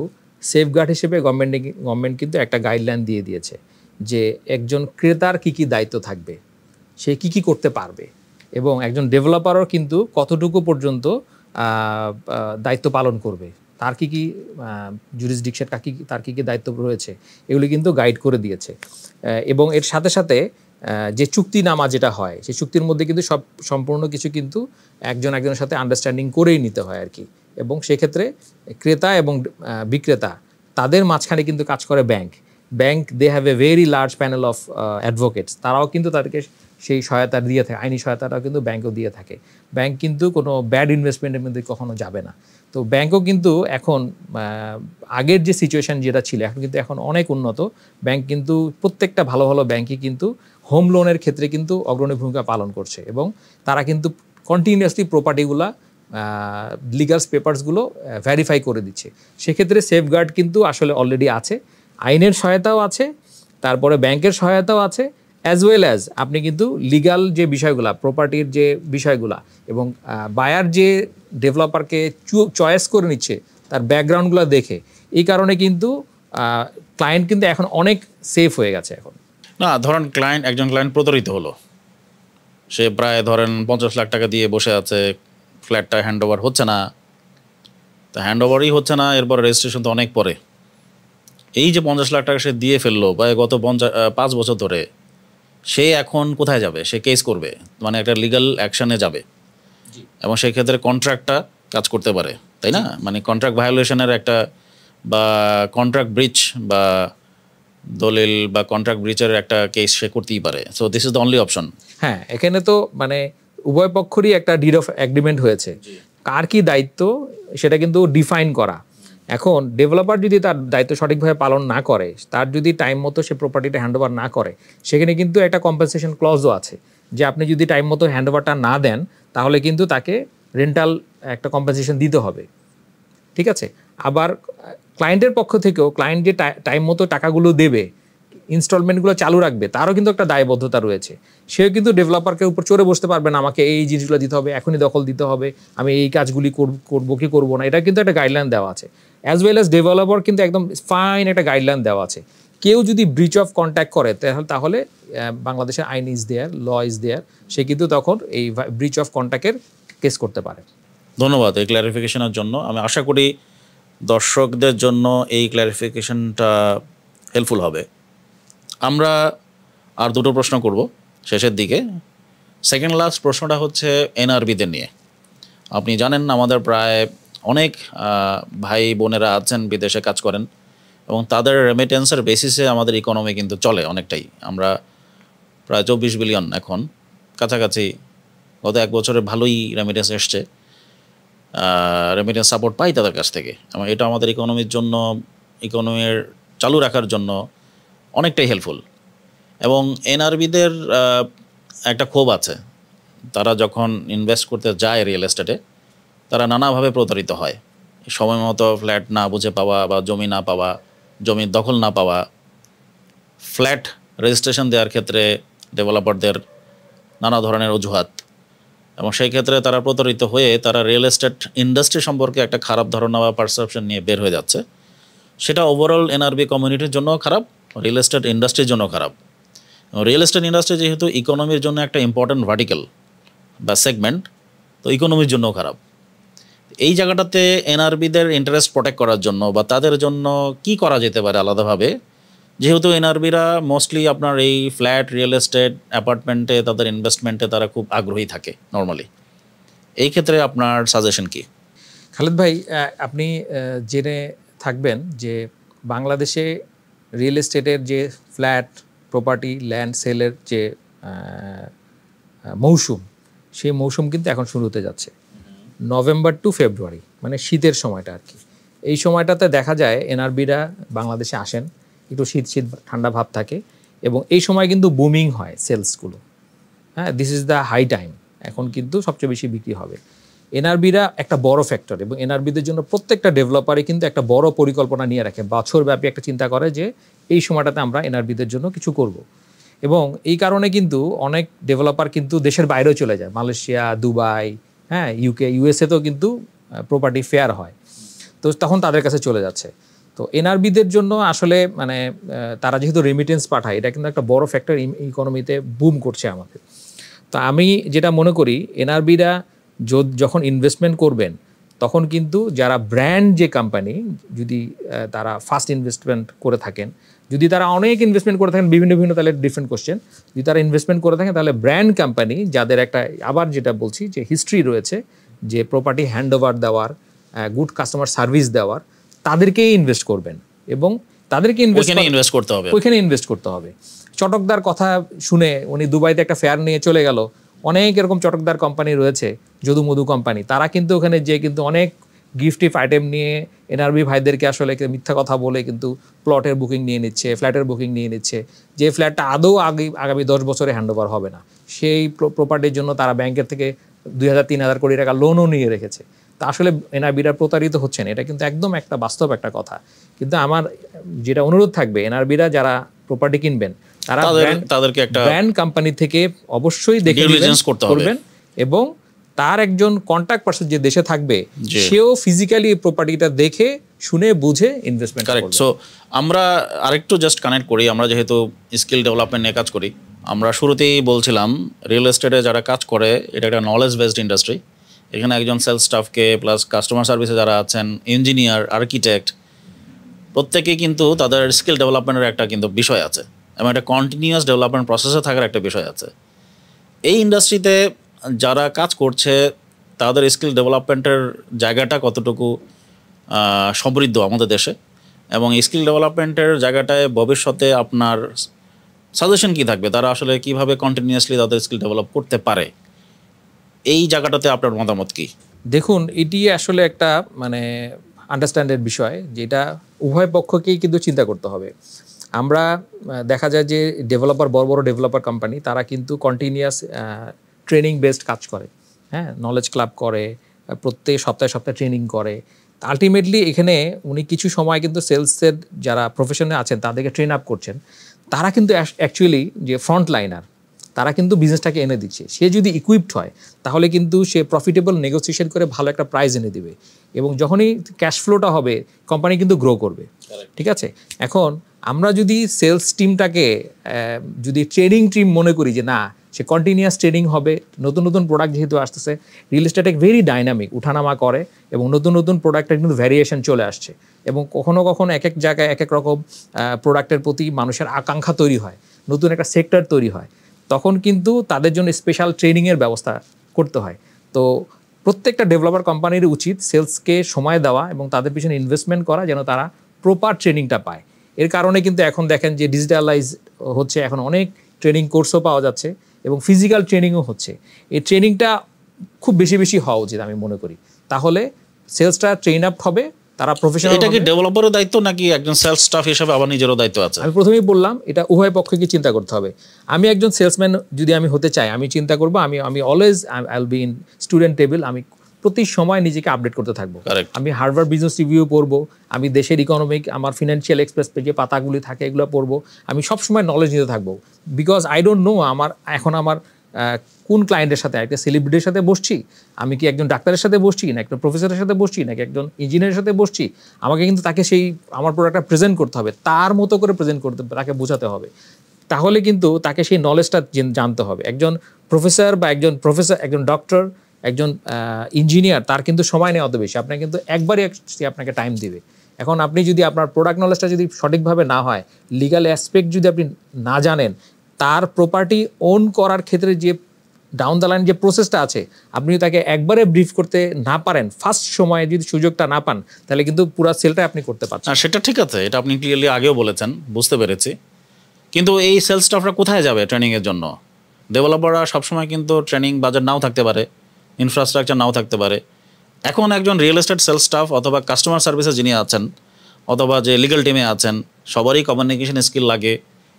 সেফগার্ড হিসেবে গভর্নমেন্ট কিন্তু একটা গাইডলাইন দিয়ে দিয়েছে যে একজন ক্রেতার কি কি দায়িত্ব থাকবে, সে কি কি করতে পারবে, এবং একজন ডেভেলপারও কিন্তু কতটুকু পর্যন্ত দায়িত্ব পালন করবে, তার কি কি জুরিসডিকশন, তার কি কি দায়িত্ব রয়েছে, এগুলি কিন্তু গাইড করে দিয়েছে। এবং এর সাথে সাথে যে চুক্তিনামা যেটা হয়, সেই চুক্তির মধ্যে কিন্তু সম্পূর্ণ কিছু কিন্তু একজনের সাথে আন্ডারস্ট্যান্ডিং করেই নিতে হয় আর কি। এবং সেক্ষেত্রে ক্রেতা এবং বিক্রেতা তাদের মাঝখানে কিন্তু কাজ করে bank they have a very large panel of advocates, তারাও কিন্তু তাদেরকে সেই সহায়তা দিয়ে থাকে, আইনি সহায়তাটাও কিন্তু ব্যাংকও দিয়ে থাকে। ব্যাংক কিন্তু কোনো ব্যাড ইনভেস্টমেন্টের মধ্যে কখনো যাবে না। তো ব্যাংকও কিন্তু এখন আগের যে সিচুয়েশান যেটা ছিল, এখন অনেক উন্নত। ব্যাংক কিন্তু প্রত্যেকটা ভালো ভালো ব্যাংকই কিন্তু হোম লোনের ক্ষেত্রে কিন্তু অগ্রণী ভূমিকা পালন করছে, এবং তারা কিন্তু কন্টিনিউয়াসলি প্রপার্টিগুলা, লিগাল পেপারসগুলো ভেরিফাই করে দিচ্ছে। সেক্ষেত্রে সেফগার্ড কিন্তু আসলে অলরেডি আছে, আইনের সহায়তাও আছে, তারপরে ব্যাংকের সহায়তাও আছে, অ্যাজ ওয়েল অ্যাজ আপনি কিন্তু লিগাল যে বিষয়গুলা, প্রপার্টির যে বিষয়গুলা, এবং বায়ার যে ডেভেলপারকে চয়েস করে নিচ্ছে তার ব্যাকগ্রাউন্ডগুলো দেখে, এই কারণে কিন্তু ক্লায়েন্ট কিন্তু এখন অনেক সেফ হয়ে গেছে এখন। না, ধরেন একজন ক্লায়েন্ট প্রতারিত হলো, সে প্রায় ধরেন 50 লাখ টাকা দিয়ে বসে আছে, ফ্ল্যাটটা হ্যান্ড ওভার হচ্ছে না, তা হ্যান্ড ওভারই হচ্ছে না, এরপর রেজিস্ট্রেশন তো অনেক পরে। এই যে 50 লাখ টাকা সে দিয়ে ফেললো বা গত 5 বছর ধরে, সে এখন কোথায় যাবে? সে কেস করবে, মানে একটা লিগ্যাল অ্যাকশানে যাবে, এবং সেই ক্ষেত্রে কন্ট্রাক্টটা কাজ করতে পারে, তাই না? মানে কন্ট্রাক্ট ভায়োলেশনের একটা, বা কন্ট্রাক্ট ব্রিচ বা দলিল বা কন্ট্রাক্ট ব্রিচের একটা কেস সে করতেই পারে। So this is the only option. হ্যাঁ, এখানে তো মানে উভয় পক্ষরই একটা ডিড অফ এগ্রিমেন্ট হয়েছে, কার কি দায়িত্ব সেটা কিন্তু ডিফাইন করা। এখন ডেভেলপার যদি তার দায়িত্ব সঠিকভাবে পালন না করে, তার যদি টাইম মতো সে প্রপার্টিটা হ্যান্ডওভার না করে, সেখানে কিন্তু একটা কম্পেনসেশন ক্লজও আছে, যে আপনি যদি টাইম মতো হ্যান্ডওভারটা না দেন, তাহলে কিন্তু তাকে রেন্টাল একটা কম্পেনসেশন দিতে হবে, ঠিক আছে। আবার ক্লায়েন্টের পক্ষ থেকেও ক্লায়েন্ট যে টাইম মতো টাকাগুলো দেবে, ইনস্টলমেন্টগুলো চালু রাখবে, তারও কিন্তু একটা দায়বদ্ধতা রয়েছে। সেও কিন্তু ডেভেলপারকে উপর চড়ে বসতে পারবে না, আমাকে এই জিনিসগুলো দিতে হবে, এখনই দখল দিতে হবে, আমি এই কাজগুলি করবো কি করবো না, এটা কিন্তু একটা গাইডলাইন দেওয়া আছে। অ্যাজ ওয়েল অ্যাজ ডেভেলপার কিন্তু একদম ফাইন একটা গাইডলাইন দেওয়া আছে। কেউ যদি ব্রিচ অফ কন্ট্যাক্ট করে তাহলে বাংলাদেশের আইন is there, law is there, সে কিন্তু তখন এই ব্রিচ অফ কন্ট্যাক্টের কেস করতে পারে। ধন্যবাদ এই ক্ল্যারিফিকেশনের জন্য। আমি আশা করি দর্শকদের জন্য এই ক্ল্যারিফিকেশনটা হেল্পফুল হবে। আমরা আর দুটো প্রশ্ন করব শেষের দিকে। সেকেন্ড লাস্ট প্রশ্নটা হচ্ছে এনআরবিদের নিয়ে। আপনি জানেন আমাদের প্রায় অনেক ভাই বোনেরা আছেন বিদেশে কাজ করেন এবং তাদের রেমিটেন্সের বেসিসে আমাদের ইকোনমি কিন্তু চলে অনেকটাই। আমরা প্রায় 24 বিলিয়ন এখন কাছাকাছি, গত 1 বছরে ভালোই রেমিটেন্স এসছে, রেমিটেন্স সাপোর্ট পাই তাদের কাছ থেকে, এবং এটা আমাদের ইকোনমির জন্য, ইকোনমির চালু রাখার জন্য অনেকটাই হেল্পফুল। এবং এনআরবিদের একটা ক্ষোভ আছে, তারা যখন ইনভেস্ট করতে যায় রিয়েল এস্টেটে তারা নানাভাবে প্রতারিত হয়। সময় মতো ফ্ল্যাট না বুঝে পাওয়া বা জমি না পাওয়া, জমির দখল না পাওয়া, ফ্ল্যাট রেজিস্ট্রেশন দেওয়ার ক্ষেত্রে ডেভেলপারদের নানা ধরনের অজুহাত, এবং সেই ক্ষেত্রে তারা প্রতারিত হয়ে তারা রিয়েল এস্টেট ইন্ডাস্ট্রি সম্পর্কে একটা খারাপ ধারণা বা পারসেপশন নিয়ে বের হয়ে যাচ্ছে। সেটা ওভারঅল এনআরবি কমিউনিটির জন্য খারাপ, রিয়েল এস্টেট ইন্ডাস্ট্রির জন্য খারাপ। রিয়েল এস্টেট ইন্ডাস্ট্রি যেহেতু ইকোনমির জন্য একটা ইম্পর্ট্যান্ট ভার্টিক্যাল বা সেগমেন্ট, তো ইকোনমির জন্যও খারাপ। এই জায়গাটাতে এনআরবিদের ইন্টারেস্ট প্রোটেক্ট করার জন্য বা তাদের জন্য কি করা যেতে পারে আলাদাভাবে, যেহেতু এনআরবিরা মোস্টলি আপনার এই ফ্ল্যাট, রিয়েল এস্টেট, অ্যাপার্টমেন্টে তাদের ইনভেস্টমেন্টে তারা খুব আগ্রহী থাকে নর্মালি, এই ক্ষেত্রে আপনার সাজেশন কি? খালেদ ভাই, আপনি জেনে থাকবেন যে বাংলাদেশে রিয়েল এস্টেটের যে ফ্ল্যাট, প্রপার্টি, ল্যান্ড সেলের যে মৌসুম, সেই মৌসুম কিন্তু এখন শুরু হতে যাচ্ছে নভেম্বর টু ফেব্রুয়ারি, মানে শীতের সময়টা আর কি। এই সময়টাতে দেখা যায় এনআরবিরা বাংলাদেশে আসেন, একটু শীত শীত ঠান্ডা ভাব থাকে, এবং এই সময় কিন্তু বুমিং হয় সেলসগুলো। হ্যাঁ, this is the high time, এখন কিন্তু সবচেয়ে বেশি বিক্রি হবে। এনআরবিরা একটা বড় ফ্যাক্টর, এবং এনআরবিদের জন্য প্রত্যেকটা ডেভেলপারই কিন্তু একটা বড় পরিকল্পনা নিয়ে রাখে, বছরব্যাপী একটা চিন্তা করে যে এই সময়টাতে আমরা এনআরবিদের জন্য কিছু করব। এবং এই কারণে কিন্তু অনেক ডেভেলপার কিন্তু দেশের বাইরেও চলে যায়, মালয়েশিয়া, দুবাই, হ্যাঁ, ইউকে, ইউএসএতেও কিন্তু প্রপার্টি ফেয়ার হয়, তো তখন তাদের কাছে চলে যাচ্ছে। তো এনআরবিদের জন্য আসলে মানে তারা যেহেতু রেমিটেন্স পাঠায়, এটা কিন্তু একটা বড় ফ্যাক্টর ইকোনমিতে বুম করছে আমাদের। তো আমি যেটা মনে করি, এনআরবিরা যখন ইনভেস্টমেন্ট করবেন তখন কিন্তু যারা ব্র্যান্ড যে কোম্পানি, যদি তারা ফার্স্ট ইনভেস্টমেন্ট করে থাকেন, যদি তারা অনেক ইনভেস্টমেন্ট করে থাকেন বিভিন্ন তাহলে ডিফারেন্ট কোশ্চেন, যদি তারা ইনভেস্টমেন্ট করে থাকেন তাহলে ব্র্যান্ড কোম্পানি যাদের একটা, আবার যেটা বলছি যে হিস্ট্রি রয়েছে, যে প্রপার্টি হ্যান্ড ওভার দেওয়ার, গুড কাস্টমার সার্ভিস দেওয়ার, তাদেরকেই ইনভেস্ট করবেন এবং তাদেরকে ইনভেস্ট করতে হবে। চটকদার কথা শুনে উনি দুবাইতে একটা ফেয়ার নিয়ে চলে গেল, অনেক এরকম চটকদার কোম্পানি রয়েছে, যদু মধু কোম্পানি, তারা কিন্তু ওখানে যে কিন্তু অনেক গিফট আইটেম নিয়ে এনআরবি ভাইদেরকে আসলে মিথ্যা কথা বলে কিন্তু প্লটের বুকিং নিয়ে নিচ্ছে, ফ্ল্যাটের বুকিং নিয়ে নিচ্ছে, যে ফ্ল্যাটটা আদৌ আগামী 10 বছরে হ্যান্ডওভার হবে না। সেই প্রপার্টির জন্য তারা ব্যাংকের থেকে 2000-3000 কোটি টাকা লোনও নিয়ে রেখেছে। তা আসলে এনআরবিরা প্রতারিত হচ্ছেন, এটা কিন্তু একদম একটা বাস্তব একটা কথা। কিন্তু আমার যেটা অনুরোধ থাকবে, এনআরবিরা যারা প্রপার্টি কিনবেন তারা তাদেরকে একটা ব্র্যান্ড কোম্পানি থেকে অবশ্যই দেখে করবেন, এবং তার একজন কন্টাক্ট পারসন যে দেশে থাকবে সেও ফিজিক্যালি প্রপার্টিটা দেখে শুনে বুঝে ইনভেস্টমেন্ট করবে। সো আমরা আরেকটু জাস্ট কানেক্ট করি, আমরা যেহেতু স্কিল ডেভেলপমেন্ট নিয়ে কাজ করি, আমরা শুরুতেই বলছিলাম রিয়েল এস্টেটে যারা কাজ করে এটা একটা নলেজ বেসড ইন্ডাস্ট্রি। এখানে একজন সেলস স্টাফকে প্লাস কাস্টমার সার্ভিসে যারা আছেন, ইঞ্জিনিয়ার, আর্কিটেক্ট, প্রত্যেকেই কিন্তু তাদের স্কিল ডেভেলপমেন্টের একটা কিন্তু বিষয় আছে, এবং একটা কন্টিনিউয়াস ডেভেলপমেন্ট প্রসেসে থাকার একটা বিষয় আছে। এই ইন্ডাস্ট্রিতে যারা কাজ করছে তাদের স্কিল ডেভেলপমেন্টের জায়গাটা কতটুকু সমৃদ্ধ আমাদের দেশে, এবং স্কিল ডেভেলপমেন্টের জায়গাটায় ভবিষ্যতে আপনার সাজেশন কী থাকবে, তারা আসলে কীভাবে কন্টিনিউয়াসলি তাদের স্কিল ডেভেলপ করতে পারে, এই জায়গাটাতে আপনার মতামত কি? দেখুন, এটি আসলে একটা মানে আন্ডারস্ট্যান্ডের বিষয়, যেটা উভয় পক্ষকেই কিন্তু চিন্তা করতে হবে। আমরা দেখা যায় যে বড় বড় ডেভেলপার কোম্পানি তারা কিন্তু কন্টিনিউয়াস ট্রেনিং বেসড কাজ করে, হ্যাঁ, নলেজ ক্লাব করে, প্রত্যেক সপ্তাহে সপ্তাহে ট্রেনিং করে। আলটিমেটলি এখানে উনি কিছু সময় কিন্তু সেলসের যারা প্রফেশনে আছেন তাদেরকে ট্রেন আপ করছেন। তারা কিন্তু অ্যাকচুয়ালি যে ফ্রন্ট লাইনার, তারা কিন্তু বিজনেসটাকে এনে দিচ্ছে। সে যদি ইকুইপড হয় তাহলে কিন্তু সে প্রফিটেবল নেগোসিয়েশন করে ভালো একটা প্রাইস এনে দিবে, এবং যখনই ক্যাশ ফ্লোটা হবে কোম্পানি কিন্তু গ্রো করবে। ঠিক আছে, এখন আমরা যদি সেলস টিমটাকে যদি ট্রেনিং টিম মনে করি যে না, সে কন্টিনিউয়াস ট্রেনিং হবে, নতুন নতুন প্রোডাক্ট যেহেতু আসতেছে, রিয়েল এস্টেট ভেরি ডাইনামিক, উঠানামা করে, এবং নতুন নতুন প্রোডাক্টের কিন্তু ভ্যারিয়েশন চলে আসছে, এবং কখনো কখনো এক এক জায়গায় এক এক রকম প্রোডাক্টের প্রতি মানুষের আকাঙ্ক্ষা তৈরি হয়, নতুন একটা সেক্টর তৈরি হয়, তখন কিন্তু তাদের জন্য স্পেশাল ট্রেনিংয়ের ব্যবস্থা করতে হয়। তো প্রত্যেকটা ডেভেলপার কোম্পানির উচিত সেলসকে সময় দেওয়া এবং তাদের পিছনে ইনভেস্টমেন্ট করা, যেন তারা প্রপার ট্রেনিংটা পায়। এর কারণে কিন্তু এখন দেখেন যে ডিজিটালাইজ হচ্ছে, এখন অনেক ট্রেনিং কোর্সও পাওয়া যাচ্ছে এবং ফিজিক্যাল ট্রেনিংও হচ্ছে। এই ট্রেনিংটা খুব বেশি বেশি হওয়া উচিত আমি মনে করি, তাহলে সেলসটা ট্রেন আপ হবে, তারা প্রফেশনাল। এটা কি ডেভেলপারের দায়িত্ব নাকি একজন সেলস স্টাফ হিসেবে আবার নিজেরও দায়িত্ব আছে? আমি প্রথমেই বললাম এটা উভয় পক্ষকে চিন্তা করতে হবে। আমি একজন সেলসম্যান যদি আমি হতে চাই, আমি চিন্তা করবো আমি always I will be in student table, আমি প্রতি সময় নিজেকে আপডেট করতে থাকবো। আমি হার্ভার্ড বিজনেস রিভিউ পড়বো, আমি দেশের ইকোনমিক, আমার ফিনান্সিয়াল এক্সপ্রেস পেজে পাতাগুলি থাকে এগুলো পড়বো, আমি সবসময় নলেজ নিতে থাকবো। বিকজ আই ডোন্ট নো আমার কোন ক্লায়েন্টের সাথে, একটা সেলিব্রিটির সাথে বসছি, আমি কি একজন ডাক্তারের সাথে বসছি, না একটা প্রফেসরের সাথে বসছি, নাকি একজন ইঞ্জিনিয়ারের সাথে বসছি, আমাকে কিন্তু তাকে সেই আমার প্রোডাক্টটা প্রেজেন্ট করতে হবে, তার মতো করে প্রেজেন্ট করতে, তাকে বোঝাতে হবে, তাহলে কিন্তু তাকে সেই নলেজটা জানতে হবে। একজন প্রফেসর বা একজন ডক্টর, একজন ইঞ্জিনিয়ার, তার কিন্তু সময় নেই অত বেশি, আপনাকে কিন্তু একবারই আপনাকে টাইম দিবে। এখন আপনি যদি আপনার প্রোডাক্ট নলেজটা যদি সঠিকভাবে না হয়, লিগাল অ্যাসপেক্ট যদি আপনি না জানেন, তার প্রপার্টি ওন করার ক্ষেত্রে যে ডাউন দ্য লাইন যে প্রসেসটা আছে, আপনি তাকে একবারে ব্রিফ করতে না পারেন, ফার্স্ট সময়ে যদি সুযোগটা না পান, তাহলে কিন্তু পুরো সেলটা আপনি করতে পারছেন। সেটা ঠিক আছে, এটা আপনি ক্লিয়ারলি আগেও বলেছেন, বুঝতে পেরেছি। কিন্তু এই সেলস স্টাফরা কোথায় যাবে ট্রেনিংয়ের জন্য? ডেভেলপাররা সবসময় কিন্তু ট্রেনিং বাজেট নাও থাকতে পারে, ইনফ্রাস্ট্রাকচার নাও থাকতে পারে। এখন একজন রিয়েল এস্টেট সেলস স্টাফ অথবা কাস্টমার সার্ভিসে যিনি আছেন, অথবা যে লিগ্যাল টিমে আছেন, সবারই কমিউনিকেশন স্কিল লাগে,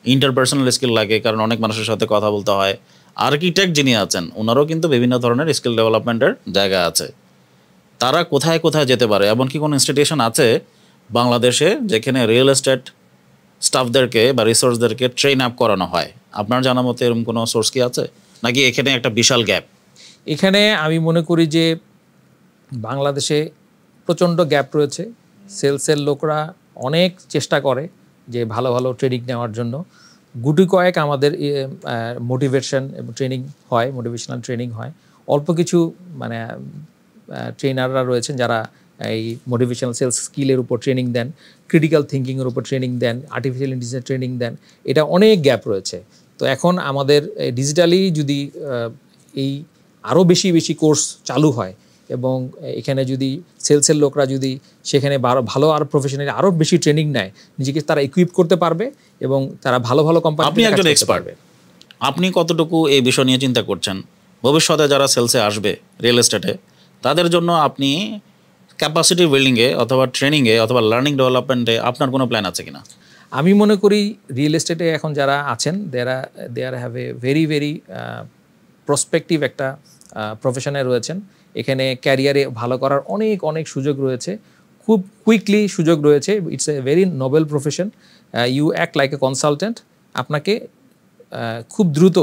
ইন্টারপার্সোনাল স্কিল লাগে, কারণ অনেক মানুষের সাথে কথা বলতে হয়। আর্কিটেক্ট যিনি আছেন, ওনারও কিন্তু বিভিন্ন ধরনের স্কিল ডেভেলপমেন্টের জায়গা আছে। তারা কোথায় কোথায় যেতে পারে? এমনকি কোনো ইনস্টিটিউশন আছে বাংলাদেশে যেখানে রিয়েল এস্টেট স্টাফদেরকে বা রিসোর্সদেরকে ট্রেন আপ করানো হয়? আপনার জানা মতে এরকম কোনো সোর্স কি আছে, নাকি এখানে একটা বিশাল গ্যাপ? এখানে আমি মনে করি যে বাংলাদেশে প্রচণ্ড গ্যাপ রয়েছে। সেলসের লোকরা অনেক চেষ্টা করে যে ভালো ভালো ট্রেনিং নেওয়ার জন্য। গুটি কয়েক আমাদের মোটিভেশন এবং ট্রেনিং হয়, মোটিভেশনাল ট্রেনিং হয়। অল্প কিছু মানে ট্রেনাররা রয়েছেন যারা এই মোটিভেশনাল সেলস স্কিলের উপর ট্রেনিং দেন, ক্রিটিক্যাল থিঙ্কিংয়ের উপর ট্রেনিং দেন, আর্টিফিশিয়াল ইন্টেলিজেন্স ট্রেনিং দেন। এটা অনেক গ্যাপ রয়েছে। তো এখন আমাদের ডিজিটালি যদি এই আরও বেশি বেশি কোর্স চালু হয়, এবং এখানে যদি সেলসের লোকরা যদি সেখানে ভালো আর প্রফেশনালি আরও বেশি ট্রেনিং নেয়, নিজেকে তারা ইকুইপ করতে পারবে এবং তারা ভালো ভালো কোম্পানি। আপনি একজন এক্সপার্ট, আপনি কতটুকু এই বিষয় নিয়ে চিন্তা করছেন? ভবিষ্যতে যারা সেলসে আসবে রিয়েল এস্টেটে, তাদের জন্য আপনি ক্যাপাসিটি বিল্ডিংয়ে অথবা ট্রেনিংয়ে অথবা লার্নিং ডেভেলপমেন্টে আপনার কোনো প্ল্যান আছে কিনা? আমি মনে করি রিয়েল এস্টেটে এখন যারা আছেন they are have a very very prospective একটা প্রফেশনে রয়েছেন। এখানে ক্যারিয়ারে ভালো করার অনেক অনেক সুযোগ রয়েছে, খুব কুইকলি সুযোগ রয়েছে। It's a very noble profession. You act like a consultant. আপনাকে খুব দ্রুত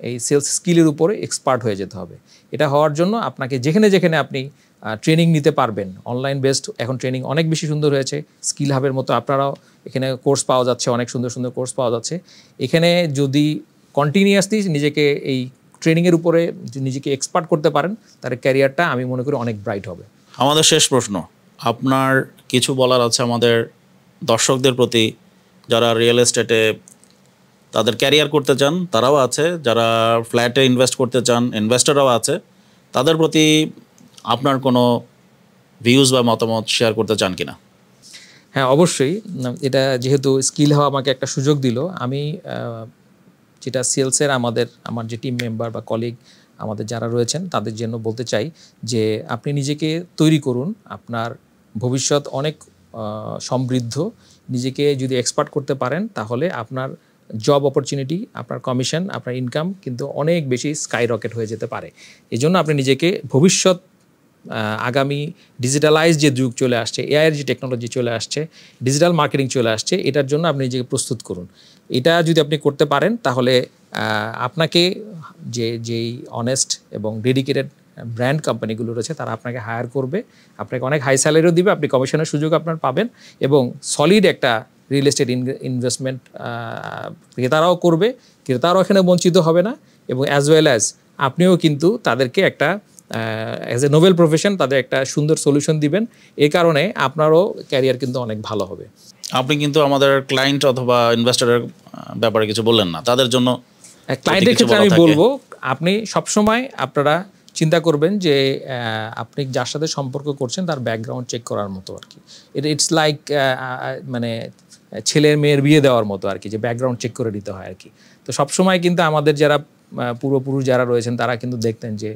এই সেলস স্কিলের উপরে এক্সপার্ট হয়ে যেতে হবে। এটা হওয়ার জন্য আপনাকে যেখানে যেখানে আপনি ট্রেনিং নিতে পারবেন, অনলাইন বেসড এখন ট্রেনিং অনেক বেশি সুন্দর হয়েছে। স্কিল হাবের মতো আপনারাও এখানে কোর্স পাওয়া যাচ্ছে, অনেক সুন্দর সুন্দর কোর্স পাওয়া যাচ্ছে। এখানে যদি কন্টিনিউয়াসলি নিজেকে এই ট্রেনিংয়ের উপরে নিজেকে এক্সপার্ট করতে পারেন, তার ক্যারিয়ারটা আমি মনে করি অনেক ব্রাইট হবে। আমাদের শেষ প্রশ্ন, আপনার কিছু বলার আছে আমাদের দর্শকদের প্রতি, যারা রিয়েল এস্টেটে তাদের ক্যারিয়ার করতে চান তারাও আছে, যারা ফ্ল্যাটে ইনভেস্ট করতে চান ইনভেস্টররাও আছে, তাদের প্রতি আপনার কোনো ভিউজ বা মতামত শেয়ার করতে চান কিনা? হ্যাঁ, অবশ্যই। এটা যেহেতু স্কিল হওয়া আমাকে একটা সুযোগ দিল, আমি যেটা সেলসের আমার যে টিম মেম্বার বা কলিগ আমাদের যারা রয়েছেন তাদের জন্য বলতে চাই যে আপনি নিজেকে তৈরি করুন। আপনার ভবিষ্যৎ অনেক সমৃদ্ধ। নিজেকে যদি এক্সপার্ট করতে পারেন তাহলে আপনার জব অপরচুনিটি, আপনার কমিশন, আপনার ইনকাম কিন্তু অনেক বেশি স্কাই রকেট হয়ে যেতে পারে। এই জন্য আপনি নিজেকে ভবিষ্যৎ আগামী ডিজিটালাইজ যে যুগ চলে আসছে, এআইয়ের যে টেকনোলজি চলে আসছে, ডিজিটাল মার্কেটিং চলে আসছে, এটার জন্য আপনি নিজেকে প্রস্তুত করুন। এটা যদি আপনি করতে পারেন তাহলে আপনাকে যেই অনেস্ট এবং ডেডিকেটেড ব্র্যান্ড কোম্পানিগুলো রয়েছে তারা আপনাকে হায়ার করবে, আপনাকে অনেক হাই স্যালারিও দিবে, আপনি কমিশনের সুযোগ আপনার পাবেন এবং সলিড একটা রিয়েল এস্টেট ইনভেস্টমেন্ট ক্রেতারাও করবে, ক্রেতারাও এখানে বঞ্চিত হবে না এবং অ্যাজ ওয়েল অ্যাজ আপনিও কিন্তু তাদেরকে একটা অ্যাজ এ নোবেল প্রফেশন তাদের একটা সুন্দর সলিউশন দিবেন। এই কারণে আপনারও ক্যারিয়ার কিন্তু অনেক ভালো হবে। আপনি কিন্তু আমাদের ক্লায়েন্ট অথবা ইনভেস্টরের ব্যাপারে কিছু বললেন না, তাদের জন্য ক্লায়েন্টের ক্ষেত্রে আমি বলবো আপনি সবসময় আপনারা চিন্তা করবেন যে আপনি যার সাথে সম্পর্ক করছেন তার ব্যাকগ্রাউন্ড চেক করার মতো আর কি। ইটস লাইক মানে ছেলের মেয়ের বিয়ে দেওয়ার মতো আর কি, যে ব্যাকগ্রাউন্ড চেক করে দিতে হয় আর কি। তো সবসময় কিন্তু আমাদের যারা পূর্বপুরুষ যারা রয়েছেন তারা কিন্তু দেখতেন যে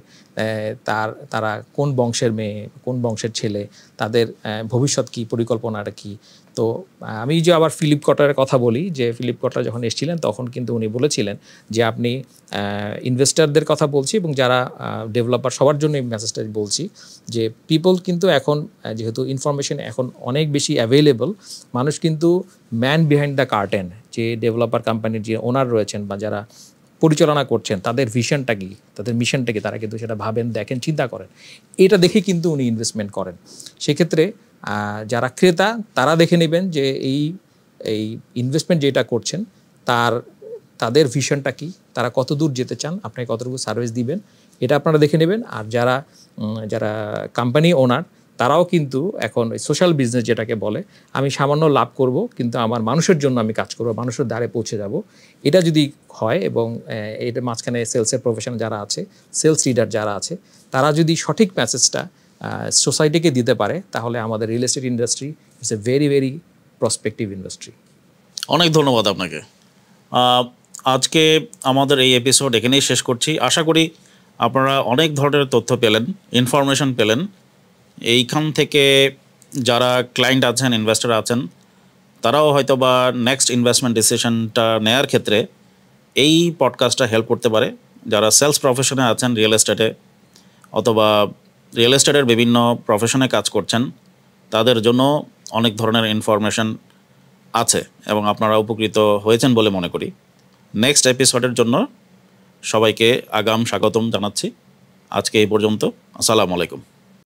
তারা কোন বংশের মেয়ে, কোন বংশের ছেলে, তাদের ভবিষ্যৎ কী, পরিকল্পনাটা কী। তো আমি যে আবার ফিলিপ কটারের কথা বলি, যে ফিলিপ কটার যখন এসেছিলেন তখন কিন্তু উনি বলেছিলেন যে আপনি ইনভেস্টরদের কথা বলছি এবং যারা ডেভেলপার সবার জন্য এই মেসেজটা বলছি যে পিপল কিন্তু এখন যেহেতু ইনফরমেশন এখন অনেক বেশি অ্যাভেলেবল, মানুষ কিন্তু ম্যান বিহাইন্ড দ্য কার্টেন, যে ডেভেলপার কোম্পানির যে ওনার রয়েছেন বা যারা পরিচালনা করছেন তাদের ভিশনটা কী, তাদের মিশনটা কী, তারা কিন্তু সেটা ভাবেন, দেখেন, চিন্তা করেন। এটা দেখে কিন্তু উনি ইনভেস্টমেন্ট করেন। সেক্ষেত্রে যারা ক্রেতা তারা দেখে নেবেন যে এই ইনভেস্টমেন্ট যেটা করছেন তাদের ভিশনটা কী, তারা কত দূর যেতে চান, আপনাকে কতটুকু সার্ভিস দিবেন, এটা আপনারা দেখে নেবেন। আর যারা কোম্পানি ওনার তারাও কিন্তু এখন সোশ্যাল বিজনেস যেটাকে বলে, আমি সামান্য লাভ করব কিন্তু আমার মানুষের জন্য আমি কাজ করব, মানুষের দ্বারে পৌঁছে যাব, এটা যদি হয় এবং এটার মাঝখানে সেলসের প্রফেশন যারা আছে, সেলস লিডার যারা আছে, তারা যদি সঠিক মেসেজটা সোসাইটিকে দিতে পারে তাহলে আমাদের real estate industry it's a very very prospective industry. অনেক ধন্যবাদ আপনাকে। আজকে আমাদের এই এপিসোড এখানেই শেষ করছি। আশা করি আপনারা অনেক ধরনের তথ্য পেলেন, ইনফরমেশন পেলেন। এইখান থেকে যারা ক্লায়েন্ট আছেন, ইনভেস্টর আছেন, তারাও হয়তো বা নেক্সট ইনভেস্টমেন্ট ডিসিশনটা নেওয়ার ক্ষেত্রে এই পডকাস্টটা হেল্প করতে পারে। যারা সেলস প্রফেশনে আছেন রিয়েল এস্টেটে অথবা রিয়েল এস্টেটের বিভিন্ন প্রফেশনে কাজ করছেন, তাদের জন্য অনেক ধরনের ইনফরমেশন আছে এবং আপনারা উপকৃত হয়েছেন বলে মনে করি। নেক্সট এপিসোডের জন্য সবাইকে আগাম স্বাগতম জানাচ্ছি। আজকে এই পর্যন্ত। আসসালামু আলাইকুম।